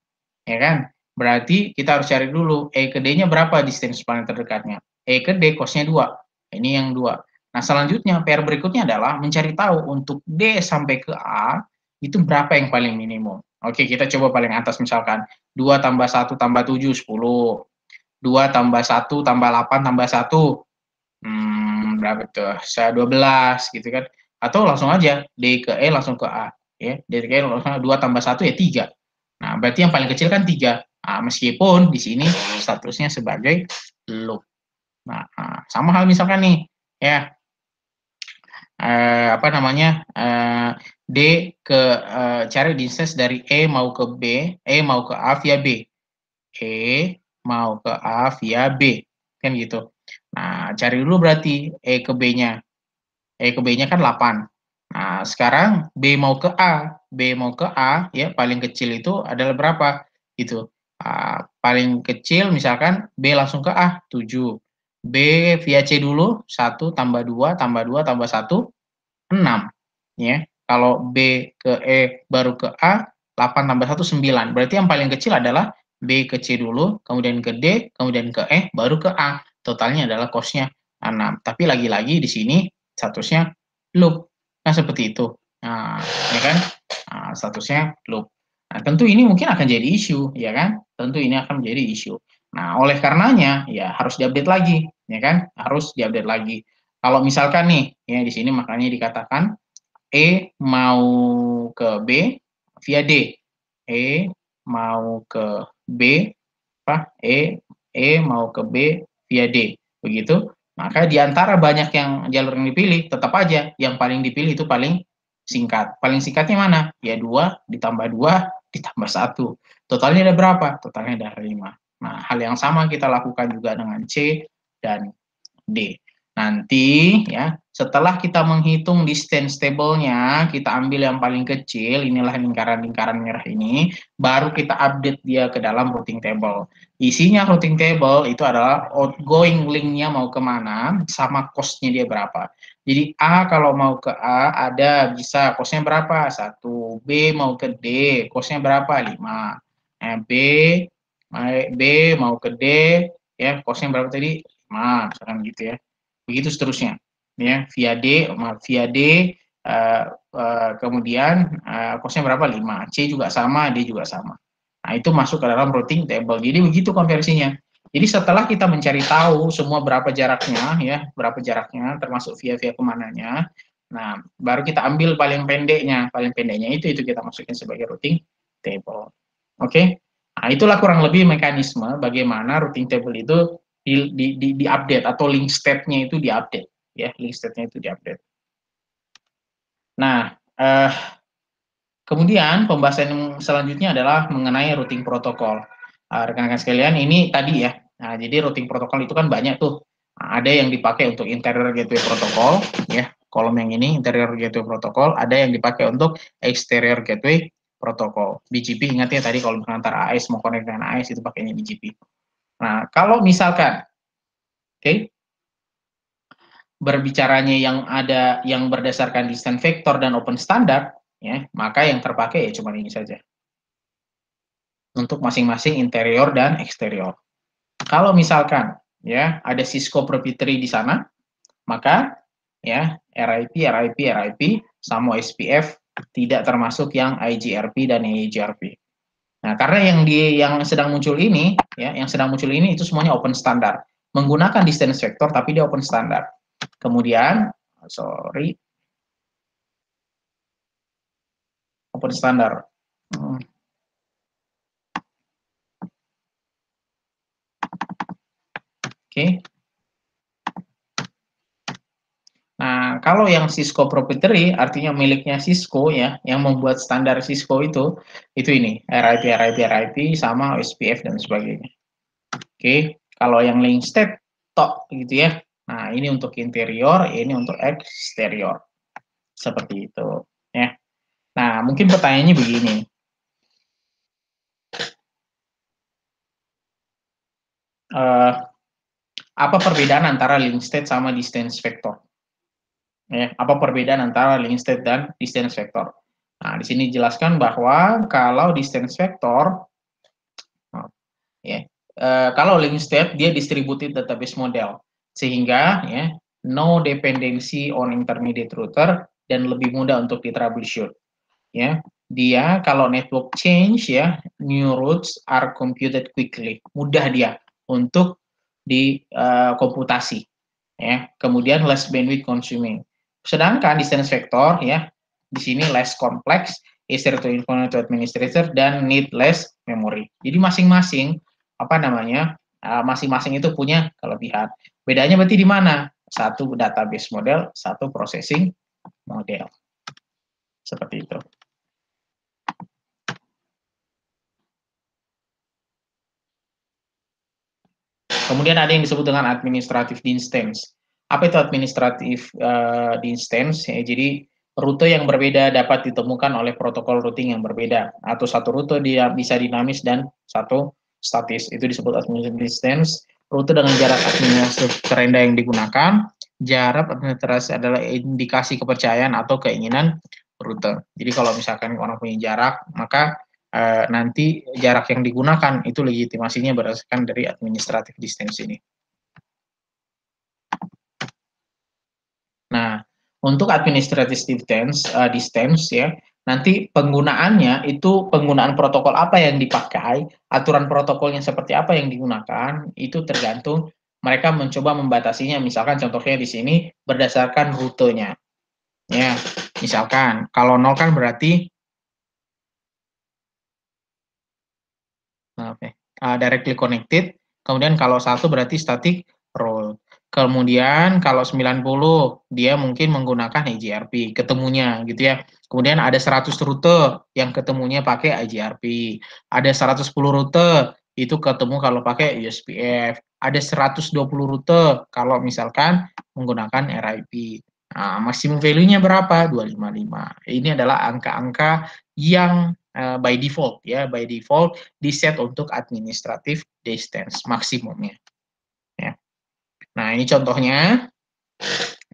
Ya kan? Berarti kita harus cari dulu E ke D-nya berapa distance paling terdekatnya. E ke D cost-nya 2. Ini yang 2. Nah, selanjutnya PR berikutnya adalah mencari tahu untuk D sampai ke A itu berapa yang paling minimum. Oke, kita coba paling atas misalkan 2 tambah 1 tambah 7, 10. 2 tambah 1 tambah 8 tambah 1. Berapa tuh? 12 gitu kan. Atau langsung aja D ke E langsung ke A. Ya, D ke E langsung 2 tambah 1 ya 3. Nah, berarti yang paling kecil kan 3. Nah, meskipun di sini statusnya sebagai loop. Nah, sama hal misalkan nih, ya, apa namanya, D ke cari distance dari E mau ke B, E mau ke A via B. E mau ke A via B, kan gitu. Nah, cari dulu berarti E ke B-nya. E ke B-nya kan 8. Nah, sekarang B mau ke A. B mau ke A, ya, paling kecil itu adalah berapa? Gitu. Paling kecil misalkan B langsung ke A, 7. B via C dulu, 1 tambah 2 tambah 2 tambah 1, 6. Ya. Kalau B ke E baru ke A, 8 tambah 1, 9. Berarti yang paling kecil adalah B ke C dulu, kemudian ke D, kemudian ke E, baru ke A. Totalnya adalah cost-nya 6. Tapi lagi-lagi di sini statusnya loop. Nah, seperti itu. Nah, ya kan? Nah, statusnya loop. Nah, tentu ini mungkin akan jadi isu, ya kan? Tentu ini akan menjadi isu. Nah, oleh karenanya ya harus diupdate lagi, ya kan? Harus diupdate lagi. Kalau misalkan nih, ya di sini makanya dikatakan E mau ke B via D. E mau ke B, E mau ke B via D, begitu. Maka di antara banyak jalur yang dipilih, tetap aja yang paling dipilih itu paling singkat. Paling singkatnya mana? Ya 2 ditambah 2 ditambah 1. Totalnya ada berapa? Totalnya ada 5. Nah, hal yang sama kita lakukan juga dengan C dan D. Nanti ya, setelah kita menghitung distance table-nya, kita ambil yang paling kecil, inilah lingkaran-lingkaran merah ini, baru kita update dia ke dalam routing table. Isinya routing table itu adalah outgoing link-nya mau kemana, sama cost-nya dia berapa. Jadi A kalau mau ke A, ada bisa cost-nya berapa? 1. B mau ke D, cost-nya berapa? 5. B mau ke D, ya cost-nya berapa tadi? 5, misalkan gitu ya. Begitu seterusnya, ya via D, kemudian cost-nya berapa? 5. C juga sama, D juga sama. Nah, itu masuk ke dalam routing table. Jadi begitu konversinya. Jadi setelah kita mencari tahu semua berapa jaraknya, ya berapa jaraknya, termasuk via kemananya, nah baru kita ambil paling pendeknya. Paling pendeknya itu kita masukin sebagai routing table. Oke? Nah, itulah kurang lebih mekanisme bagaimana routing table itu di update atau link state-nya itu diupdate, ya link state-nya itu diupdate. Nah, kemudian pembahasan yang selanjutnya adalah mengenai routing protokol. Rekan-rekan sekalian, ini tadi ya. Nah, jadi routing protokol itu kan banyak tuh. Nah, ada yang dipakai untuk interior gateway protokol, ya kolom yang ini interior gateway protokol. Ada yang dipakai untuk exterior gateway protokol. BGP ingat ya tadi kalau antara AS mau connect dengan AS itu pakainya BGP. Nah, kalau misalkan, oke, berbicaranya yang ada yang berdasarkan distance vector dan open standard, ya, maka yang terpakai ya cuma ini saja. Untuk masing-masing interior dan eksterior. Kalau misalkan ya ada Cisco proprietary di sana, maka ya RIP sama SPF tidak termasuk yang IGRP dan EIGRP. Nah, karena yang sedang muncul ini, ya, yang sedang muncul ini itu semuanya open standard, menggunakan distance vector tapi dia open standard. Kemudian, open standard. Oke. Nah, kalau yang Cisco proprietary artinya miliknya Cisco ya, yang membuat standar Cisco itu ini RIP sama SPF dan sebagainya. Oke, kalau yang link state tok gitu ya. Nah, ini untuk interior, ini untuk eksterior. Seperti itu ya. Nah, mungkin pertanyaannya begini. Apa perbedaan antara link state sama distance vector? Ya, apa perbedaan antara link state dan distance vector? Nah, di sini dijelaskan bahwa kalau distance vector, ya, kalau link state dia distributed database model, sehingga ya no dependency on intermediate router dan lebih mudah untuk di troubleshoot. Ya, dia kalau network change ya new routes are computed quickly, mudah dia untuk di komputasi. Ya, kemudian less bandwidth consuming. Sedangkan distance vector ya di sini less complex, easier to implement to administrator dan need less memory. Jadi masing-masing apa namanya masing-masing itu punya kelebihan. Bedanya berarti di mana? Satu database model, satu processing model. Seperti itu. Kemudian ada yang disebut dengan administrative distance. Apa itu administrative distance? Ya, jadi rute yang berbeda dapat ditemukan oleh protokol routing yang berbeda, atau satu rute dia bisa dinamis dan satu statis. Itu disebut administrative distance. Rute dengan jarak administratif terendah yang digunakan. Jarak administrasi adalah indikasi kepercayaan atau keinginan rute. Jadi kalau misalkan orang punya jarak, maka nanti jarak yang digunakan itu legitimasinya berdasarkan dari administrative distance ini. Nah, untuk administrative distance ya, nanti penggunaannya itu penggunaan protokol apa yang dipakai, aturan protokolnya seperti apa yang digunakan, itu tergantung mereka mencoba membatasinya. Misalkan contohnya di sini berdasarkan rutenya. Ya, misalkan kalau 0 kan berarti directly connected. Kemudian kalau 1 berarti static route. Kemudian kalau 90 dia mungkin menggunakan IGRP ketemunya gitu ya. Kemudian ada 100 rute yang ketemunya pakai IGRP. Ada 110 rute itu ketemu kalau pakai USPF. Ada 120 rute kalau misalkan menggunakan RIP. Nah, maksimum value-nya berapa? 255. Ini adalah angka-angka yang by default ya, by default di set untuk administrative distance maksimumnya. Ya. Nah, ini contohnya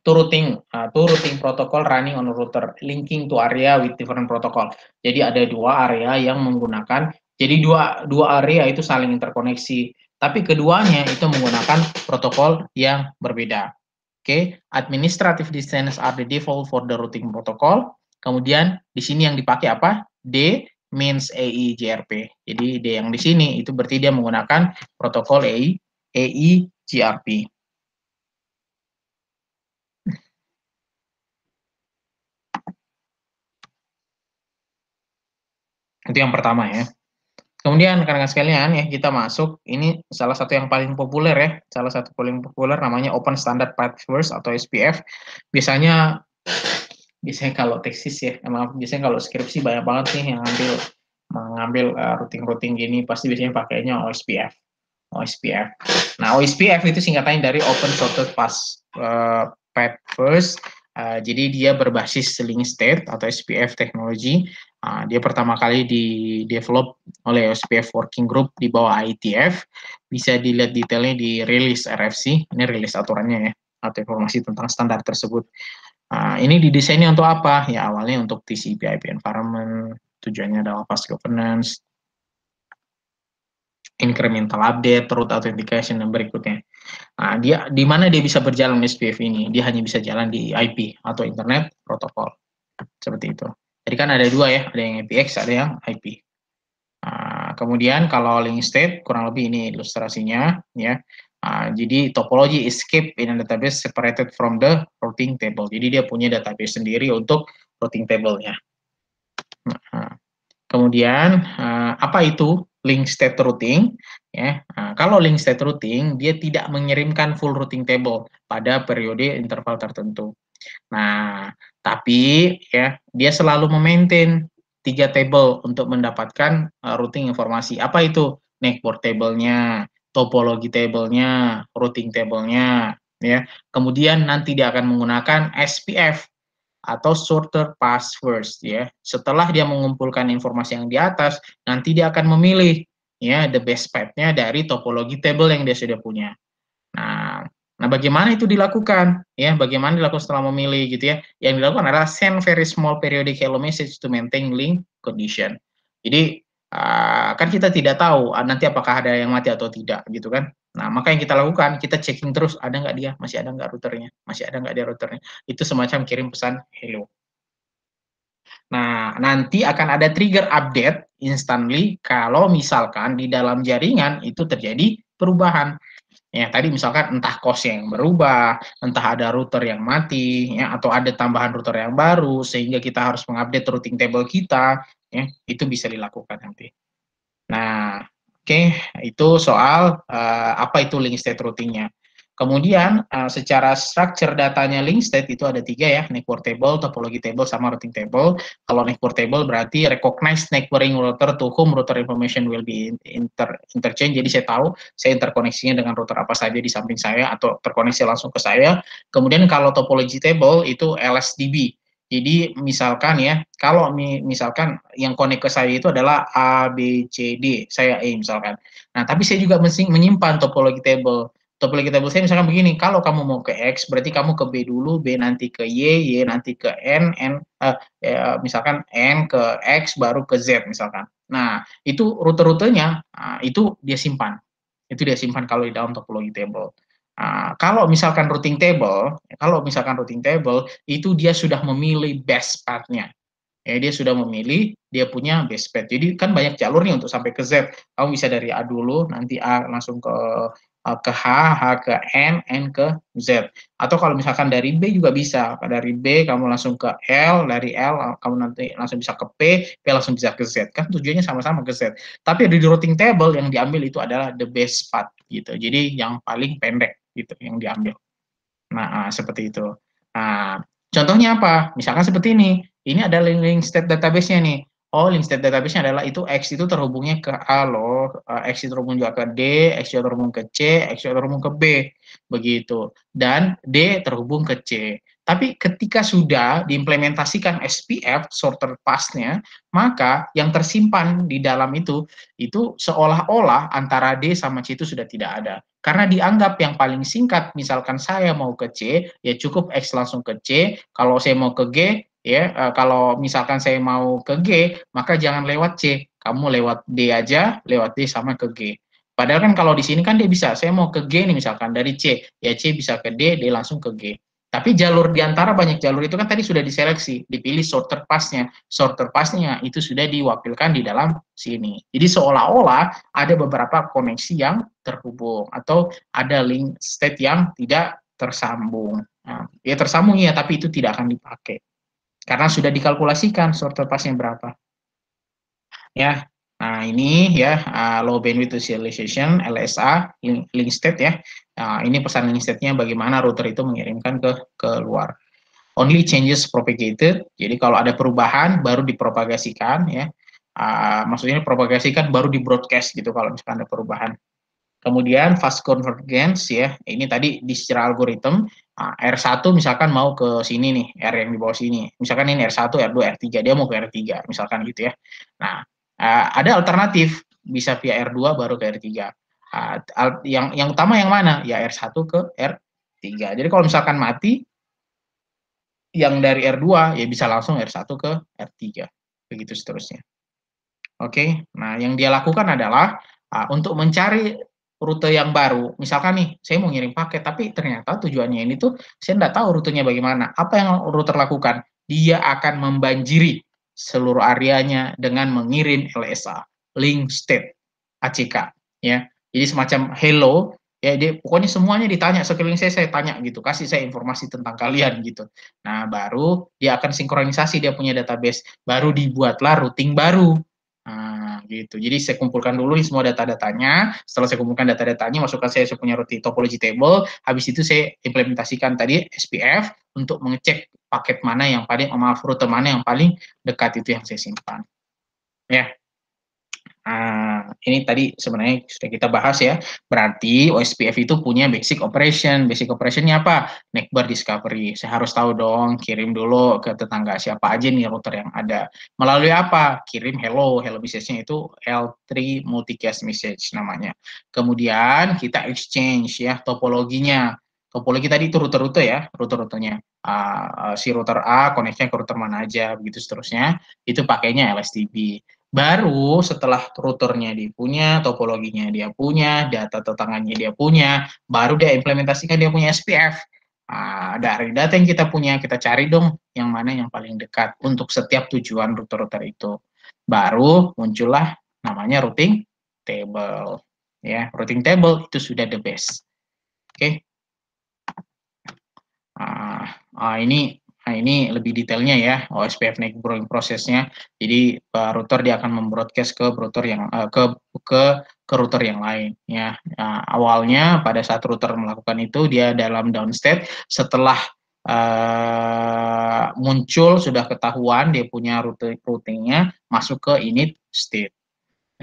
routing protocol running on a router linking to area with different protocol. Jadi ada dua area yang menggunakan, jadi dua area itu saling interkoneksi, tapi keduanya itu menggunakan protokol yang berbeda. Oke, administrative distance are the default for the routing protocol. Kemudian di sini yang dipakai apa? D means AEGRP. Jadi D yang di sini itu berarti dia menggunakan protokol AEGRP. Itu yang pertama ya. Kemudian rekan-rekan sekalian ya, kita masuk, ini salah satu yang paling populer ya, salah satu paling populer namanya Open Standard Path First atau SPF. Biasanya kalau tesis ya, biasanya kalau skripsi banyak banget nih yang mengambil routing-routing gini, pasti biasanya pakainya OSPF. Nah, OSPF itu singkatannya dari Open Sorted Path First. Jadi dia berbasis link state atau SPF teknologi. Dia pertama kali di-develop oleh SPF Working Group di bawah IETF. Bisa dilihat detailnya di rilis RFC. Ini rilis aturannya ya, atau informasi tentang standar tersebut. Ini didesainnya untuk apa? Ya awalnya untuk TCP/IP environment, tujuannya adalah fast governance, incremental update, root authentication, dan berikutnya. Dia di mana dia bisa berjalan SPF ini? Dia hanya bisa jalan di IP atau Internet Protocol. Seperti itu. Jadi kan ada dua ya, ada yang IPX, ada yang IP. Kemudian kalau link state, kurang lebih ini ilustrasinya ya. Jadi topology is kept in a database separated from the routing table. Jadi dia punya database sendiri untuk routing table-nya. Kemudian apa itu link state routing? Ya, kalau link state routing dia tidak mengirimkan full routing table pada periode interval tertentu. Nah, tapi ya dia selalu memaintain 3 table untuk mendapatkan routing informasi. Apa itu? Network table-nya, topologi table-nya, routing table-nya, ya. Kemudian nanti dia akan menggunakan SPF atau sorted path first ya. Setelah dia mengumpulkan informasi yang di atas, nanti dia akan memilih ya the best path-nya dari topologi table yang dia sudah punya. Nah, bagaimana itu dilakukan? Ya, bagaimana dilakukan setelah memilih gitu ya? Yang dilakukan adalah send very small periodic hello message to maintain link condition. Jadi kan kita tidak tahu nanti apakah ada yang mati atau tidak gitu kan. Nah, maka yang kita lakukan, kita checking terus ada nggak dia, masih ada nggak routernya, masih ada nggak dia routernya. Itu semacam kirim pesan hello. Nah, nanti akan ada trigger update instantly kalau misalkan di dalam jaringan itu terjadi perubahan. Ya, tadi misalkan entah cost yang berubah, entah ada router yang mati, ya, atau ada tambahan router yang baru, sehingga kita harus mengupdate routing table kita, ya, itu bisa dilakukan nanti. Nah, oke, itu soal apa itu link state routing-nya. Kemudian secara structure datanya link state itu ada 3 ya, network table, topology table, sama routing table. Kalau network table berarti recognize neighboring router to whom router information will be interchange. Jadi saya tahu saya interkoneksinya dengan router apa saja di samping saya atau terkoneksi langsung ke saya. Kemudian kalau topology table itu LSDB. Jadi misalkan ya, kalau misalkan yang connect ke saya itu adalah A, B, C, D, saya E misalkan. Nah, tapi saya juga menyimpan topologi table. Topologi table saya misalkan begini, kalau kamu mau ke X, berarti kamu ke B dulu, B nanti ke Y, Y nanti ke N, misalkan N ke X, baru ke Z misalkan. Nah, itu rute-rutenya, itu dia simpan. Itu dia simpan kalau di dalam topologi table. Kalau misalkan routing table itu dia sudah memilih best path-nya. Ya, dia sudah memilih, dia punya best path. Jadi kan banyak jalur nih untuk sampai ke Z. Kamu bisa dari A dulu, nanti A langsung ke ke H, H ke N ke Z. Atau kalau misalkan dari B juga bisa. Dari B kamu langsung ke L, dari L kamu nanti langsung bisa ke P langsung bisa ke Z. Kan tujuannya sama-sama ke Z. Tapi di routing table yang diambil itu adalah the best path gitu. Jadi yang paling pendek gitu yang diambil. Nah, seperti itu. Nah, contohnya apa? Misalkan seperti ini. Ini ada link state database-nya nih. Oh, link state database-nya adalah itu X itu terhubungnya ke A loh, X itu terhubung juga ke D, X itu terhubung ke C, X itu terhubung ke B. Begitu. Dan D terhubung ke C. Tapi ketika sudah diimplementasikan SPF, sorted path-nya, maka yang tersimpan di dalam itu seolah-olah antara D sama C itu sudah tidak ada. Karena dianggap yang paling singkat, misalkan saya mau ke C, ya cukup X langsung ke C. Kalau saya mau ke G, ya kalau misalkan saya mau ke G, maka jangan lewat C. Kamu lewat D aja, lewat D sama ke G. Padahal kan kalau di sini kan dia bisa, saya mau ke G nih misalkan dari C, ya C bisa ke D, D langsung ke G. Tapi jalur di antara banyak jalur itu kan tadi sudah diseleksi, dipilih sorted path-nya. Sorted path-nya itu sudah diwakilkan di dalam sini. Jadi seolah-olah ada beberapa koneksi yang terhubung atau ada link state yang tidak tersambung. Nah, ya tersambung ya, tapi itu tidak akan dipakai karena sudah dikalkulasikan sorted path-nya berapa. Ya, nah ini ya low bandwidth serialization LSA link state ya. Nah, ini pesan link state-nya bagaimana router itu mengirimkan ke luar. Only changes propagated. Jadi kalau ada perubahan baru dipropagasikan ya. Maksudnya propagasikan baru di broadcast gitu kalau misalkan ada perubahan. Kemudian fast convergence ya. Ini tadi di secara algoritma R1 misalkan mau ke sini nih, R yang di bawah sini. Misalkan ini R1, R2, R3, dia mau ke R3 misalkan gitu ya. Nah, ada alternatif bisa via R2 baru ke R3. Yang utama yang mana? Ya R1 ke R3. Jadi kalau misalkan mati yang dari R2 ya bisa langsung R1 ke R3. Begitu seterusnya. Oke. Nah, yang dia lakukan adalah untuk mencari rute yang baru. Misalkan nih, saya mau ngirim paket tapi ternyata tujuannya ini tuh saya nggak tahu rutenya bagaimana. Apa yang router lakukan? Dia akan membanjiri seluruh areanya dengan mengirim LSA, link state, ACK ya. Jadi semacam hello ya, dia pokoknya semuanya ditanya sekeliling saya tanya gitu, kasih saya informasi tentang kalian gitu. Nah, baru dia akan sinkronisasi, dia punya database, baru dibuatlah routing baru. Nah, gitu. Jadi saya kumpulkan dulu nih semua data-datanya. Setelah saya kumpulkan data-datanya, masukkan saya punya routing topology table. Habis itu saya implementasikan tadi SPF untuk mengecek paket mana yang paling, maaf, rute mana yang paling dekat itu yang saya simpan. Ya. Nah, ini tadi sebenarnya sudah kita bahas ya. Berarti OSPF itu punya basic operation. Basic operationnya apa? Neckbar discovery. Saya harus tahu dong, kirim dulu ke tetangga siapa aja nih router yang ada. Melalui apa? Kirim hello. Hello message-nya itu L3 multicast message namanya. Kemudian kita exchange ya topologinya. Topologi tadi itu rute-rute ya, rute-rutenya. Si router A koneksinya ke router mana aja, begitu seterusnya. Itu pakainya LSTB. Baru setelah routernya dia punya, topologinya dia punya, data tetangganya dia punya, baru dia implementasikan dia punya SPF. Dari data yang kita punya, kita cari dong yang mana yang paling dekat untuk setiap tujuan router-router itu. Baru muncullah namanya routing table. Ya, routing table itu sudah the best. Oke. Okay? Ini lebih detailnya ya OSPF networking prosesnya. Jadi router dia akan membroadcast ke router yang ke router yang lain ya. Awalnya pada saat router melakukan itu dia dalam down state, setelah muncul sudah ketahuan dia punya routingnya masuk ke init state.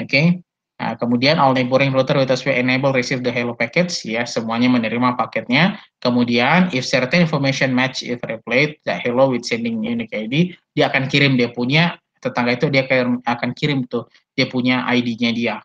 Oke. Okay? Nah, kemudian all neighboring router with SPF enable receive the hello packets ya, semuanya menerima paketnya. Kemudian if certain information match if replayed the hello with sending unique ID, dia akan kirim dia punya tetangga itu, dia akan kirim tuh dia punya ID-nya dia.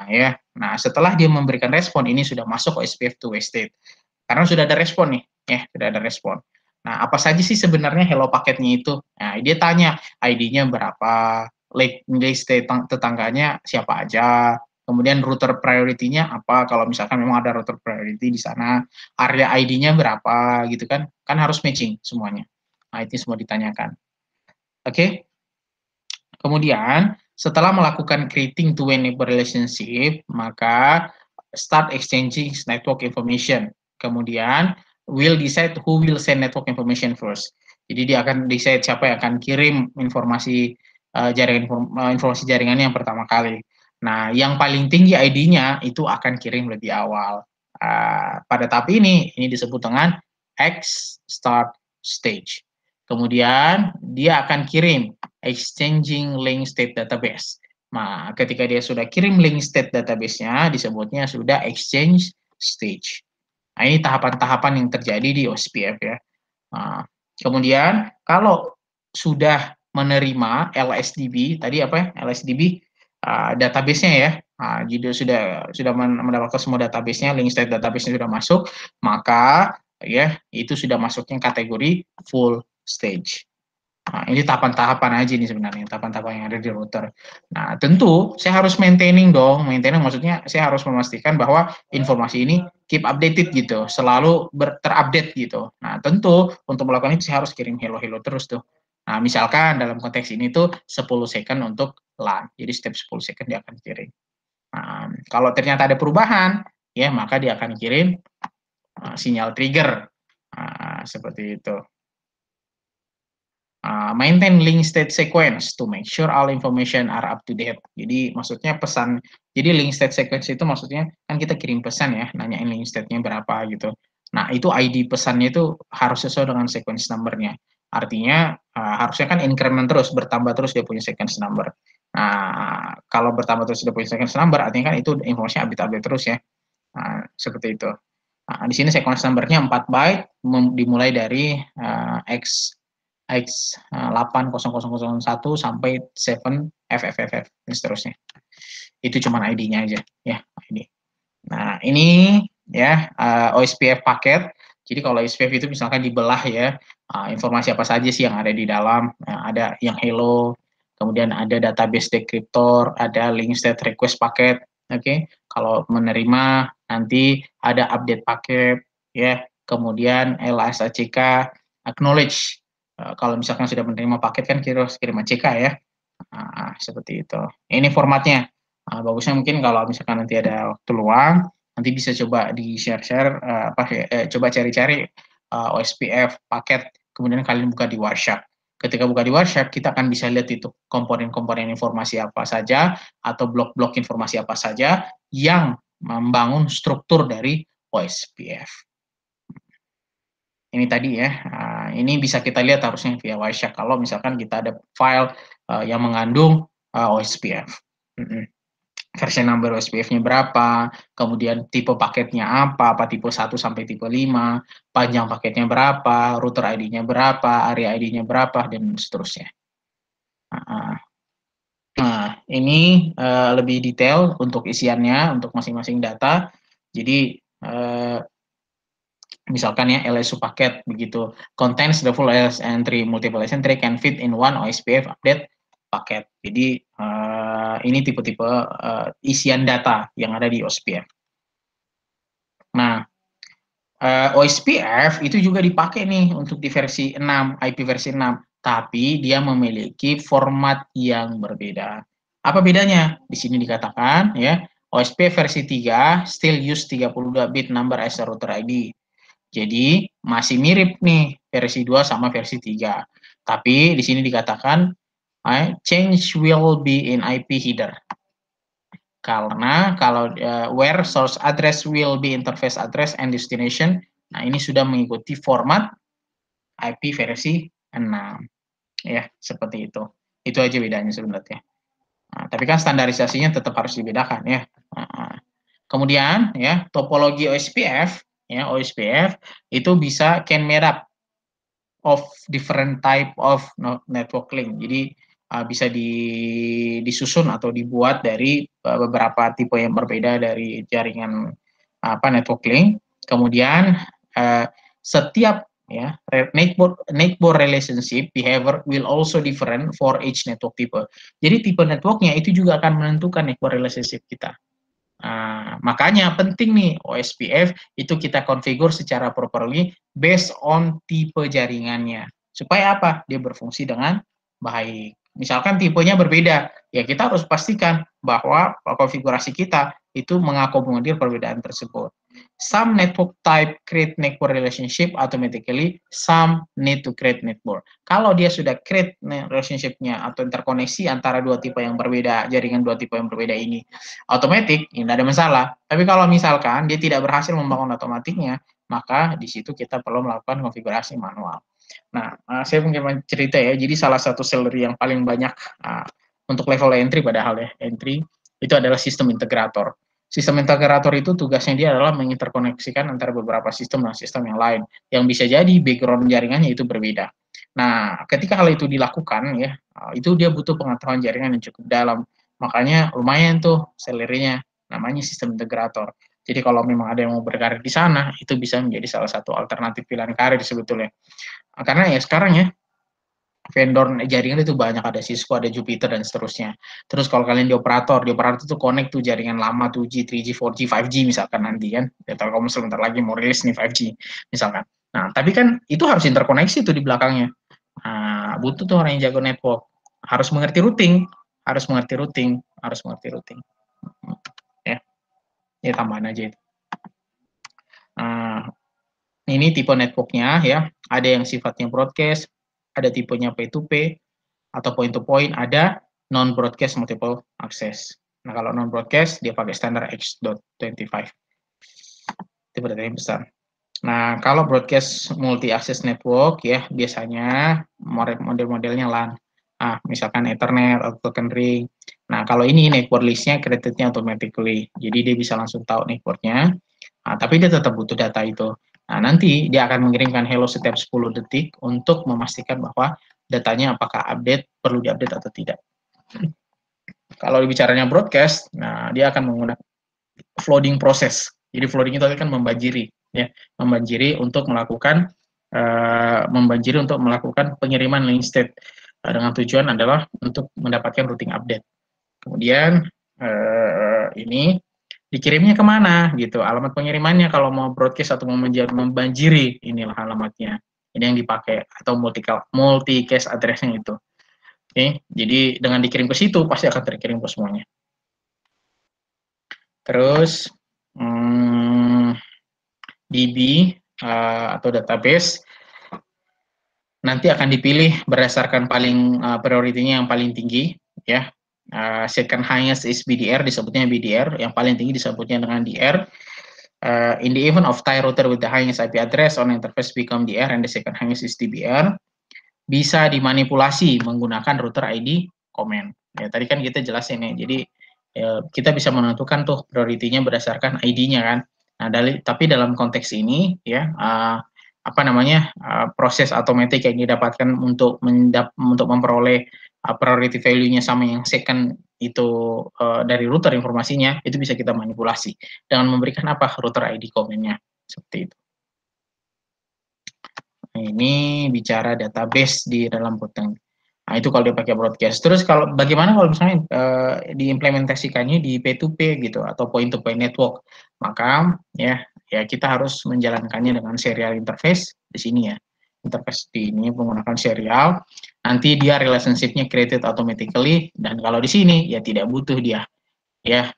Ya. Nah, setelah dia memberikan respon, ini sudah masuk OSPF two way state. Karena sudah ada respon nih, ya, sudah ada respon. Nah, apa saja sih sebenarnya hello paketnya itu? Nah, dia tanya ID-nya berapa, list tetangganya siapa aja, kemudian router priority-nya apa, kalau misalkan memang ada router priority di sana, area ID-nya berapa gitu kan harus matching semuanya. Nah, itu semua ditanyakan. Oke. Kemudian setelah melakukan creating two-way neighbor relationship, maka start exchanging network information. Kemudian will decide who will send network information first. Jadi dia akan decide siapa yang akan kirim informasi informasi jaringannya yang pertama kali. Nah, yang paling tinggi ID-nya itu akan kirim lebih awal. Pada tahap ini disebut dengan X start stage. Kemudian dia akan kirim exchanging link state database. Nah, ketika dia sudah kirim link state database-nya, disebutnya sudah exchange stage. Nah, ini tahapan-tahapan yang terjadi di OSPF ya. Nah, kemudian kalau sudah menerima LSDB, tadi apa ya? LSDB database-nya ya. Nah, jadi sudah mendapatkan semua database-nya, link state database-nya sudah masuk, maka ya itu sudah masuknya kategori full stage. Nah, ini tahapan-tahapan aja nih sebenarnya, tahapan-tahapan yang ada di router. Nah, tentu saya harus maintaining dong. Maintaining maksudnya saya harus memastikan bahwa informasi ini keep updated gitu, selalu terupdate gitu. Nah, tentu untuk melakukan itu saya harus kirim hello-hello terus tuh. Nah, misalkan dalam konteks ini tuh 10 second untuk LAN. Jadi setiap 10 second dia akan kirim. Nah, kalau ternyata ada perubahan, ya maka dia akan kirim sinyal trigger. Nah, seperti itu. Maintain link state sequence to make sure all information are up to date. Jadi maksudnya pesan, jadi link state sequence itu maksudnya kan kita kirim pesan ya, nanyain link state-nya berapa gitu. Nah itu ID pesannya itu harus sesuai dengan sequence number-nya. Artinya harusnya kan increment terus, bertambah terus dia punya sequence number. Nah kalau bertambah terus dia punya sequence number, artinya kan itu informasinya update-update terus ya. Nah, seperti itu. Nah, di sini sequence number-nya 4 byte, dimulai dari X 80001 sampai 7FFFF dan seterusnya. Itu cuma ID-nya aja ya, ID. Nah, ini ya OSPF paket. Jadi kalau OSPF itu misalkan dibelah ya, informasi apa saja sih yang ada di dalam. Ada yang hello, kemudian ada database decryptor, ada link state request paket. Oke, kalau menerima nanti ada update paket ya, kemudian LSACK acknowledge. Kalau misalkan sudah menerima paket kan kirim ACK ya. Seperti itu. Ini formatnya. Bagusnya mungkin kalau misalkan nanti ada waktu luang, nanti bisa coba di share-share, coba cari-cari OSPF paket, kemudian kalian buka di Wireshark. Ketika buka di Wireshark, kita akan bisa lihat itu komponen-komponen informasi apa saja, atau blok-blok informasi apa saja yang membangun struktur dari OSPF. Ini tadi ya, ini bisa kita lihat harusnya via Wireshark kalau misalkan kita ada file yang mengandung OSPF. Versi number OSPF-nya berapa, kemudian tipe paketnya apa tipe 1 sampai tipe 5, panjang paketnya berapa, router ID-nya berapa, area ID-nya berapa, dan seterusnya. Nah, ini lebih detail untuk isiannya, untuk masing-masing data. Jadi, misalkan ya LSU paket begitu, contains the full LS entry, multiple LS entry can fit in one OSPF update paket. Jadi ini tipe-tipe isian data yang ada di OSPF. Nah, OSPF itu juga dipakai nih untuk di versi 6, IP versi 6, tapi dia memiliki format yang berbeda. Apa bedanya? Di sini dikatakan ya, OSPF versi 3 still use 32 bit number as a router ID. Jadi masih mirip nih versi 2 sama versi 3. Tapi di sini dikatakan change will be in IP header. Karena kalau where source address will be interface address and destination, nah ini sudah mengikuti format IP versi 6. Ya, seperti itu. Itu aja bedanya sebenarnya. Nah, tapi kan standarisasinya tetap harus dibedakan ya. Kemudian ya, topologi OSPF ya, OSPF itu bisa can made up of different type of network link. Jadi bisa disusun atau dibuat dari beberapa tipe yang berbeda dari jaringan network link. Kemudian setiap ya network relationship behavior will also different for each network type. Jadi tipe networknya itu juga akan menentukan network relationship kita. Makanya penting nih OSPF itu kita konfigur secara properly based on tipe jaringannya. Supaya apa? Dia berfungsi dengan baik. Misalkan tipenya berbeda, ya kita harus pastikan bahwa konfigurasi kita itu mengakomodir perbedaan tersebut. Some network type create network relationship automatically, some need to create network. Kalau dia sudah create relationship-nya atau interkoneksi antara dua tipe yang berbeda, jaringan dua tipe yang berbeda ini, otomatis, ini tidak ada masalah. Tapi kalau misalkan dia tidak berhasil membangun otomatiknya, maka di situ kita perlu melakukan konfigurasi manual. Nah, saya mungkin cerita ya, jadi salah satu salary yang paling banyak untuk level entry padahal ya, entry, itu adalah sistem integrator. Sistem integrator itu tugasnya dia adalah menginterkoneksikan antara beberapa sistem dan sistem yang lain, yang bisa jadi background jaringannya itu berbeda. Nah, ketika hal itu dilakukan ya, itu dia butuh pengetahuan jaringan yang cukup dalam. Makanya lumayan tuh salary-nya, namanya sistem integrator. Jadi kalau memang ada yang mau berkarir di sana, itu bisa menjadi salah satu alternatif pilihan karir sebetulnya. Karena ya sekarang ya, vendor jaringan itu banyak, ada Cisco, ada Jupiter, dan seterusnya. Terus kalau kalian di operator itu connect tuh jaringan lama 2G, 3G, 4G, 5G misalkan nanti kan, ya Telkomsel sebentar lagi mau rilis nih 5G misalkan. Nah, tapi kan itu harus interkoneksi tuh di belakangnya. Nah, butuh tuh orang yang jago network, harus mengerti routing, harus mengerti routing, harus mengerti routing. Ya tambahan aja itu. Nah, ini tipe networknya ya, ada yang sifatnya broadcast, ada tipenya P2P, atau point to point, ada non-broadcast multiple access. Nah, kalau non-broadcast, dia pakai standar X.25. Itu berarti yang besar. Nah, kalau broadcast multi-access network, ya, biasanya model-modelnya LAN. Nah, misalkan Ethernet atau token ring. Nah, kalau ini network list-nya created-nya automatically. Jadi, dia bisa langsung tahu network-nya. Nah, tapi dia tetap butuh data itu. Nah, nanti dia akan mengirimkan hello setiap 10 detik untuk memastikan bahwa datanya apakah update, perlu diupdate atau tidak. Kalau bicaranya broadcast, nah dia akan menggunakan flooding proses. Jadi flooding itu akan membanjiri, ya, membanjiri untuk melakukan pengiriman link state dengan tujuan adalah untuk mendapatkan routing update. Kemudian ini dikirimnya kemana gitu, alamat pengirimannya kalau mau broadcast atau mau membanjiri, inilah alamatnya. Ini yang dipakai atau multi-cast address-nya itu. Oke, jadi dengan dikirim ke situ pasti akan terkirim ke semuanya. Terus DB atau database nanti akan dipilih berdasarkan prioritinya yang paling tinggi, ya. Second highest is BDR, disebutnya BDR, yang paling tinggi disebutnya dengan DR. In the event of tie router with the highest IP address on interface become DR and the second highest is DBR, bisa dimanipulasi menggunakan router ID comment. Ya, tadi kan kita jelasin ya. Jadi kita bisa menentukan tuh prioritinya berdasarkan ID-nya kan. Nah, tapi dalam konteks ini ya proses otomatis yang didapatkan untuk memperoleh priority value-nya sama yang second itu dari router informasinya, itu bisa kita manipulasi dengan memberikan router ID comment-nya seperti itu. Nah, ini bicara database di dalam routing. Nah, itu kalau dia pakai broadcast. Terus bagaimana kalau misalnya diimplementasikannya di P2P gitu atau point to point network, maka ya kita harus menjalankannya dengan serial interface di sini ya. Interface di ini menggunakan serial. Nanti dia relationship-nya created automatically, dan kalau di sini ya tidak butuh dia ya.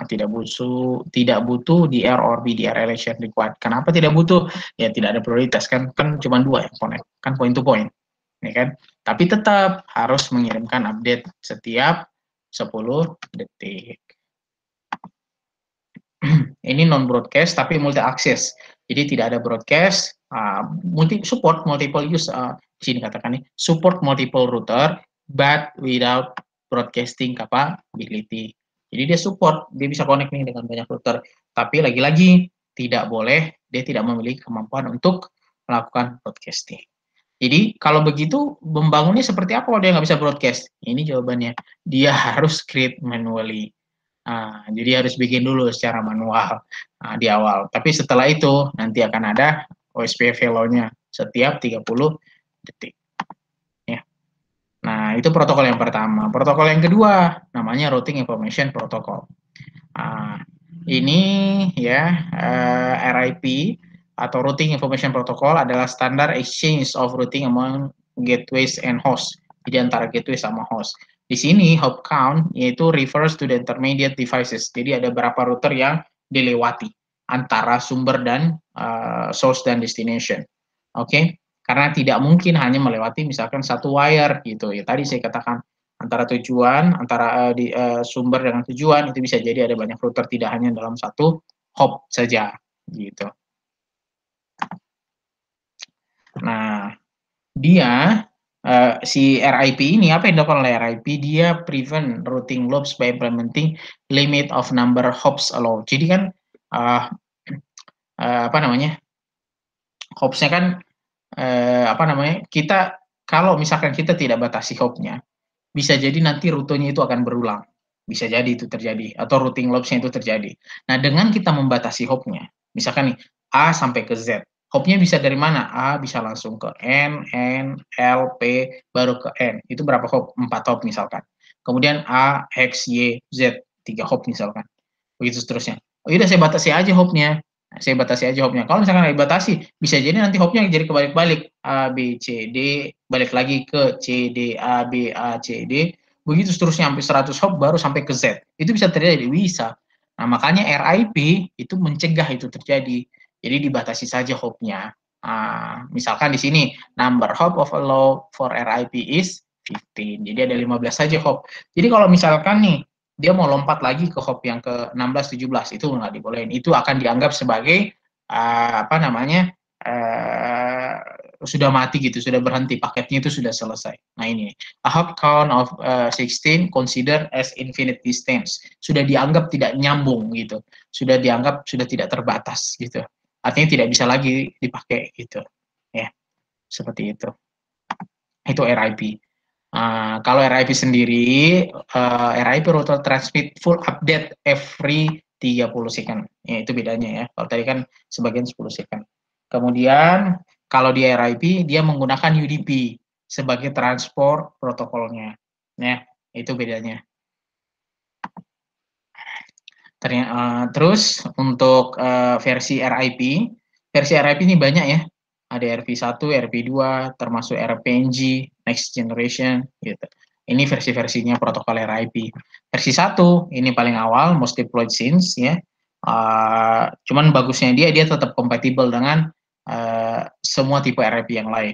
Tidak butuh DR or BDR relation required. Kenapa tidak butuh? Ya tidak ada prioritas kan cuma 2 yang connect, kan point to point. Ya kan? Tapi tetap harus mengirimkan update setiap 10 detik. Ini non broadcast tapi multi access. Jadi tidak ada broadcast, multiple use, di sini katakan nih, support multiple router but without broadcasting capability. Jadi dia support, dia bisa connect nih dengan banyak router, tapi lagi-lagi dia tidak memiliki kemampuan untuk melakukan broadcasting. Jadi kalau begitu membangunnya seperti apa kalau dia nggak bisa broadcast? Ini jawabannya, dia harus create manually. Jadi harus bikin dulu secara manual di awal. Tapi setelah itu nanti akan ada OSPF hello-nya setiap 30 detik. Ya. Nah, itu protokol yang pertama. Protokol yang kedua namanya Routing Information Protocol. Ini ya RIP atau Routing Information Protocol adalah standar exchange of routing among gateways and hosts. Jadi antara gateway sama host. Di sini hop count yaitu refers to the intermediate devices. Jadi ada beberapa router yang dilewati antara sumber dan source dan destination. Oke, karena tidak mungkin hanya melewati misalkan satu wire gitu ya. Tadi saya katakan antara tujuan, antara sumber dengan tujuan itu bisa jadi ada banyak router, tidak hanya dalam satu hop saja gitu. Nah, dia si RIP ini, apa yang dilakukan oleh RIP? Dia prevent routing loops by implementing limit of number hops allowed. Jadi kan apa namanya, hopsnya kan apa namanya, kita kalau misalkan kita tidak batasi hopnya, bisa jadi nanti rutenya itu akan berulang. Bisa jadi itu terjadi, atau routing loops-nya itu terjadi. Nah, dengan kita membatasi hopnya, misalkan nih, A sampai ke Z, hopnya bisa dari mana? A bisa langsung ke N, L, P, baru ke N. Itu berapa hop? 4 hop misalkan. Kemudian A, X, Y, Z, 3 hop misalkan. Begitu seterusnya. Oh, udah saya batasi aja hopnya. Saya batasi aja hopnya. Kalau misalkan dibatasi, bisa jadi nanti hopnya jadi kebalik-balik. A, B, C, D, balik lagi ke C, D, A, B, A, C, D. Begitu seterusnya sampai 100 hop baru sampai ke Z. Itu bisa terjadi, bisa. Nah, makanya RIP itu mencegah itu terjadi. Jadi dibatasi saja hopnya. Misalkan di sini number hop of allow for RIP is 15. Jadi ada 15 saja hop. Jadi kalau misalkan nih dia mau lompat lagi ke hop yang ke 16, 17, itu nggak dibolehin. Itu akan dianggap sebagai apa namanya, sudah mati gitu, sudah berhenti, paketnya itu sudah selesai. Nah ini, a hop count of 16 consider as infinite distance, sudah dianggap tidak nyambung gitu, sudah dianggap sudah tidak terbatas gitu, artinya tidak bisa lagi dipakai gitu, ya, seperti itu. Itu RIP. Kalau RIP sendiri, RIP router transmit full update every 30 second. Ya, itu bedanya ya. Kalau tadi kan sebagian 10 second. Kemudian kalau di RIP dia menggunakan UDP sebagai transport protokolnya. Ya, itu bedanya. Terus untuk versi RIP ini banyak ya. Ada RP1, RP2, termasuk RPNG, Next Generation, gitu. Ini versi-versinya protokol RIP. Versi 1, ini paling awal, most deployed since, ya. Cuman bagusnya dia tetap kompatibel dengan semua tipe RIP yang lain.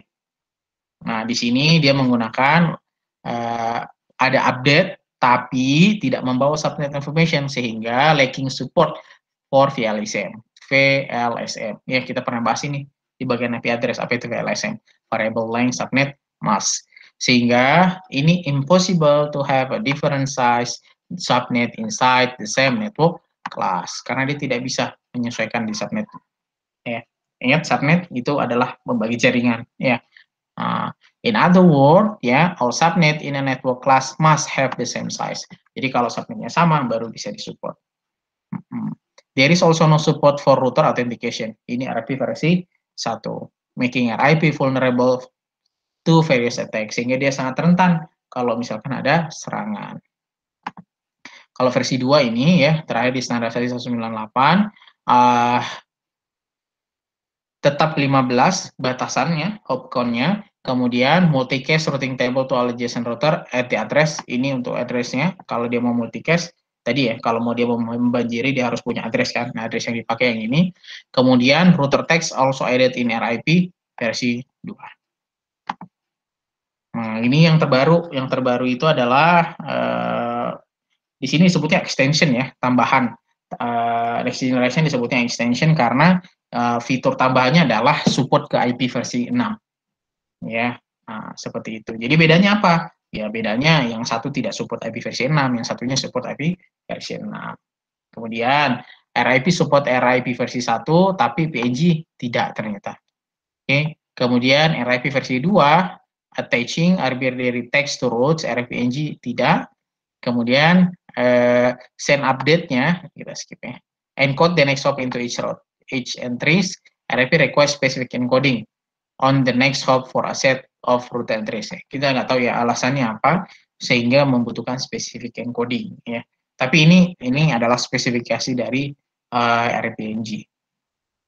Nah, di sini dia menggunakan ada update, tapi tidak membawa subnet information, sehingga lacking support for VLSM. VLSM, ya kita pernah bahas ini di bagian IP address. Apa itu VLSM? Variable length subnet mask. Sehingga ini impossible to have a different size subnet inside the same network class, karena dia tidak bisa menyesuaikan di subnet. Ya, ingat subnet itu adalah membagi jaringan. Ya. In other words, ya, all subnet in a network class must have the same size. Jadi kalau subnetnya sama, baru bisa disupport. There is also no support for router authentication. Ini RIP versi 1, making RIP vulnerable to various attacks, sehingga dia sangat rentan kalau misalkan ada serangan. Kalau versi 2 ini ya, terakhir di standarisasi 198, tetap 15 batasannya, hop count-nya, kemudian multicast routing table to all adjacent router at the address. Ini untuk address-nya, kalau dia mau multicast, tadi ya, kalau mau dia membanjiri, dia harus punya address kan, nah address yang dipakai yang ini. Kemudian router text also added in RIP versi 2. Nah, ini yang terbaru itu adalah di sini disebutnya extension ya, tambahan. Next generation disebutnya extension karena fitur tambahannya adalah support ke IP versi 6. Ya, seperti itu. Jadi bedanya apa? Ya, bedanya yang satu tidak support IP versi 6, yang satunya support IP versi 6. Kemudian RIP support RIP versi 1, tapi PNG tidak ternyata. Oke. Kemudian RIP versi 2, attaching arbitrary text to routes, RIP-NG tidak. Kemudian send update-nya, kita skip ya. Encode the next hop into each route. Each entries, RIP request specific encoding on the next hop for a set of route entries. Kita nggak tahu ya alasannya apa, sehingga membutuhkan specific encoding ya. Tapi ini adalah spesifikasi dari RIP-NG.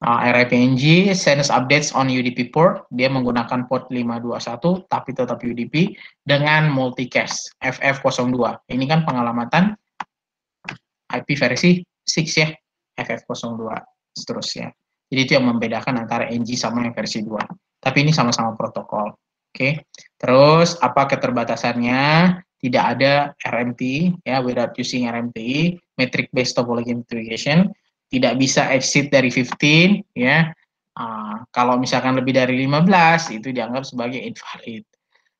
RIPNG sends updates on UDP port, dia menggunakan port 521 tapi tetap UDP dengan multicast FF02. Ini kan pengalamatan IP versi 6 ya, FF02 seterusnya. Jadi itu yang membedakan antara NG sama yang versi 2. Tapi ini sama-sama protokol. Oke. Terus apa keterbatasannya? Tidak ada RMT ya, without using RMT, metric based topology integration, tidak bisa exceed dari 15 ya. Kalau misalkan lebih dari 15 itu dianggap sebagai invalid.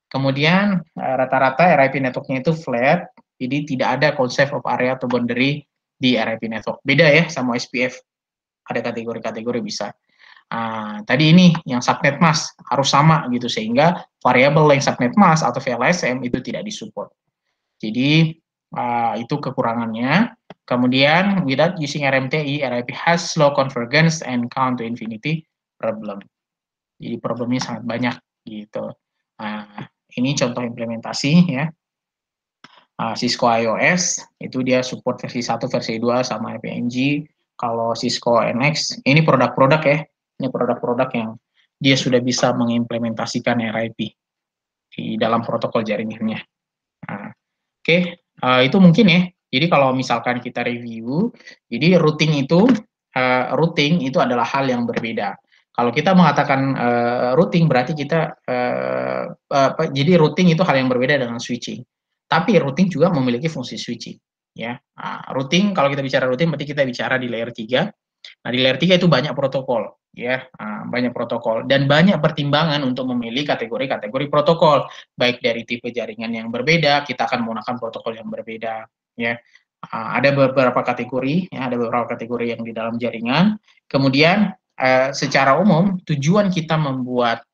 Kemudian rata-rata RIP network-nya itu flat, jadi tidak ada concept of area atau boundary di RIP network. Beda ya sama SPF, ada kategori-kategori bisa. Tadi ini yang subnet mask harus sama gitu, sehingga variabel yang subnet mask atau VLSM itu tidak disupport. Jadi itu kekurangannya. Kemudian without using RMTI, RIP has slow convergence and count to infinity problem. Jadi problemnya sangat banyak gitu. Ini contoh implementasi ya. Cisco iOS itu dia support versi 1, versi 2 sama IPNG. Kalau Cisco NX, ini produk-produk ya. Ini produk-produk yang dia sudah bisa mengimplementasikan RIP di dalam protokol jaringannya. Oke, itu mungkin ya. Jadi kalau misalkan kita review, jadi routing itu adalah hal yang berbeda. Kalau kita mengatakan routing berarti kita jadi routing itu hal yang berbeda dengan switching. Tapi routing juga memiliki fungsi switching, ya. Routing kalau kita bicara routing berarti kita bicara di layer 3. Nah, di layer 3 itu banyak protokol, ya. Banyak protokol dan banyak pertimbangan untuk memilih kategori-kategori protokol, baik dari tipe jaringan yang berbeda, kita akan menggunakan protokol yang berbeda, ya. Ada beberapa kategori, ya, ada beberapa kategori yang di dalam jaringan. Kemudian secara umum tujuan kita membuat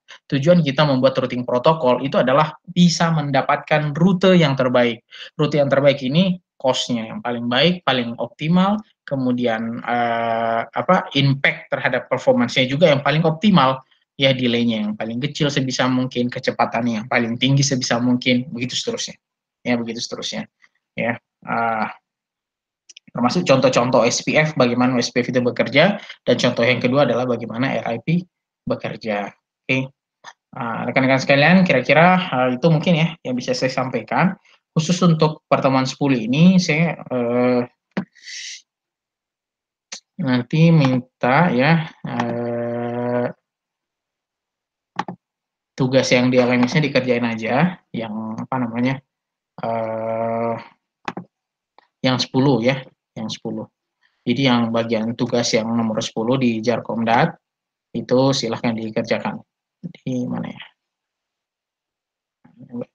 routing protokol itu adalah bisa mendapatkan rute yang terbaik. Rute yang terbaik ini cost-nya yang paling baik, paling optimal, kemudian impact terhadap performance-nya juga yang paling optimal, ya delay-nya yang paling kecil sebisa mungkin, kecepatannya yang paling tinggi sebisa mungkin, begitu seterusnya. Ya, begitu seterusnya. Ya. Termasuk contoh-contoh SPF, bagaimana SPF itu bekerja, dan contoh yang kedua adalah bagaimana RIP bekerja. Oke. Rekan-rekan sekalian, kira-kira itu mungkin ya yang bisa saya sampaikan. Khusus untuk pertemuan 10 ini, saya nanti minta ya tugas yang di LMS-nya dikerjain aja, yang apa namanya, yang 10 ya, yang 10. Jadi yang bagian tugas yang nomor 10 di Jarkomdat, itu silahkan dikerjakan. Di mana ya?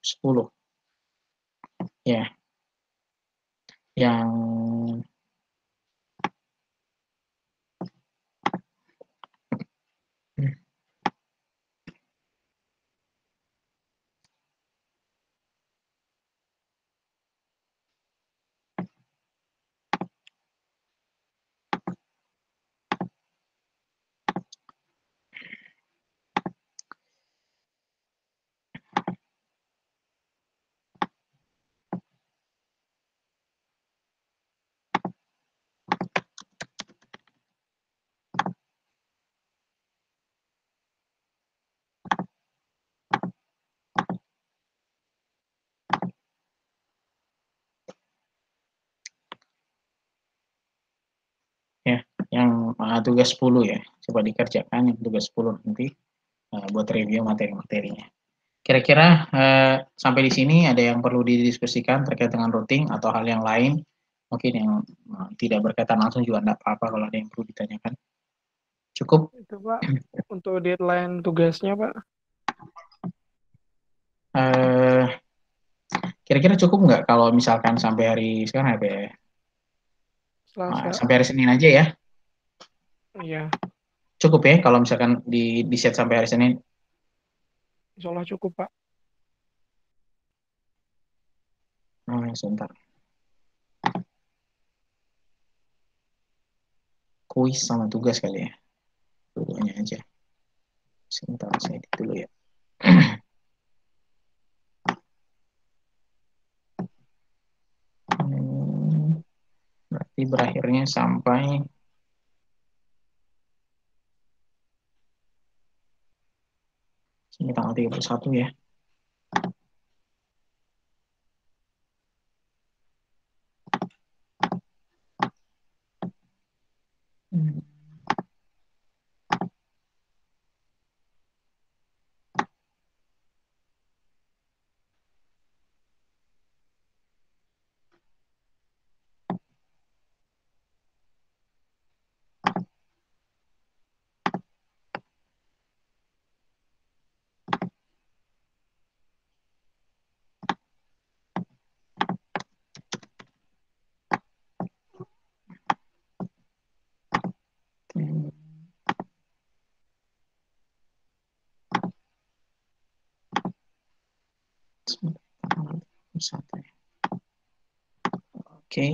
10. Ya. Yang ya, yang tugas 10 ya. Coba dikerjakan yang tugas 10 nanti buat review materi-materinya. Kira-kira sampai di sini ada yang perlu didiskusikan terkait dengan routing atau hal yang lain? Mungkin yang tidak berkaitan langsung juga tidak apa-apa kalau ada yang perlu ditanyakan. Cukup? Itu Pak, untuk deadline tugasnya Pak. Kira-kira cukup nggak kalau misalkan sampai hari sekarang Selasa. sampai hari Senin aja ya? Iya, Cukup ya kalau misalkan di set sampai hari Senin? insya Allah cukup Pak. Sebentar. Kuis sama tugas kali ya? Dua-duanya aja. Sebentar, saya edit dulu ya. Berarti berakhirnya sampai sampai tanggal 31 ya. Hmm. Oke,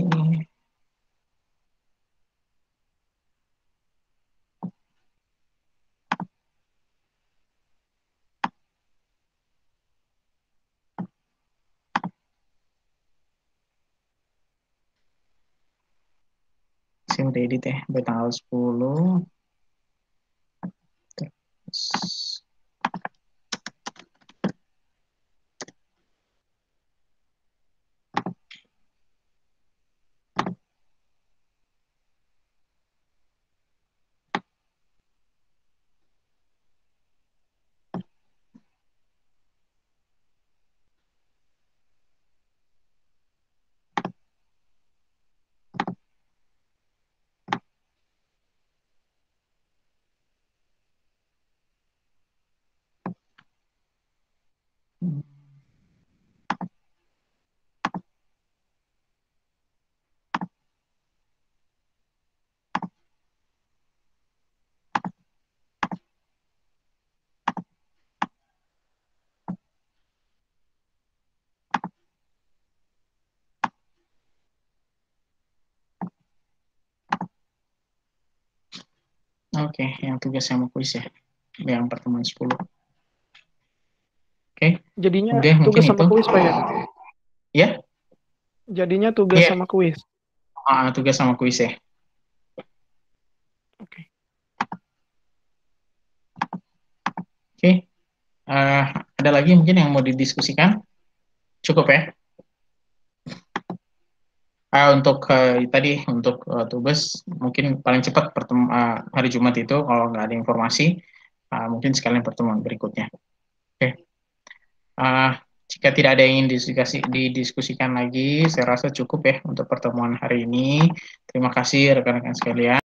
saya udah edit ya, sampai tanggal 10. Terus, oke, yang tugas sama kuis ya, yang pertemuan 10. Oke, Jadinya udah mungkin tugas sama itu. kuis, Pak ya? Ya, Jadinya tugas ya, sama kuis. tugas sama kuis ya. Oke. Oke, ada lagi mungkin yang mau didiskusikan? Cukup ya. Untuk tadi untuk tugas mungkin paling cepat hari Jumat itu, kalau nggak ada informasi mungkin sekalian pertemuan berikutnya. Oke. Uh, Jika tidak ada yang ingin didiskusikan lagi, saya rasa cukup ya untuk pertemuan hari ini. Terima kasih rekan-rekan sekalian.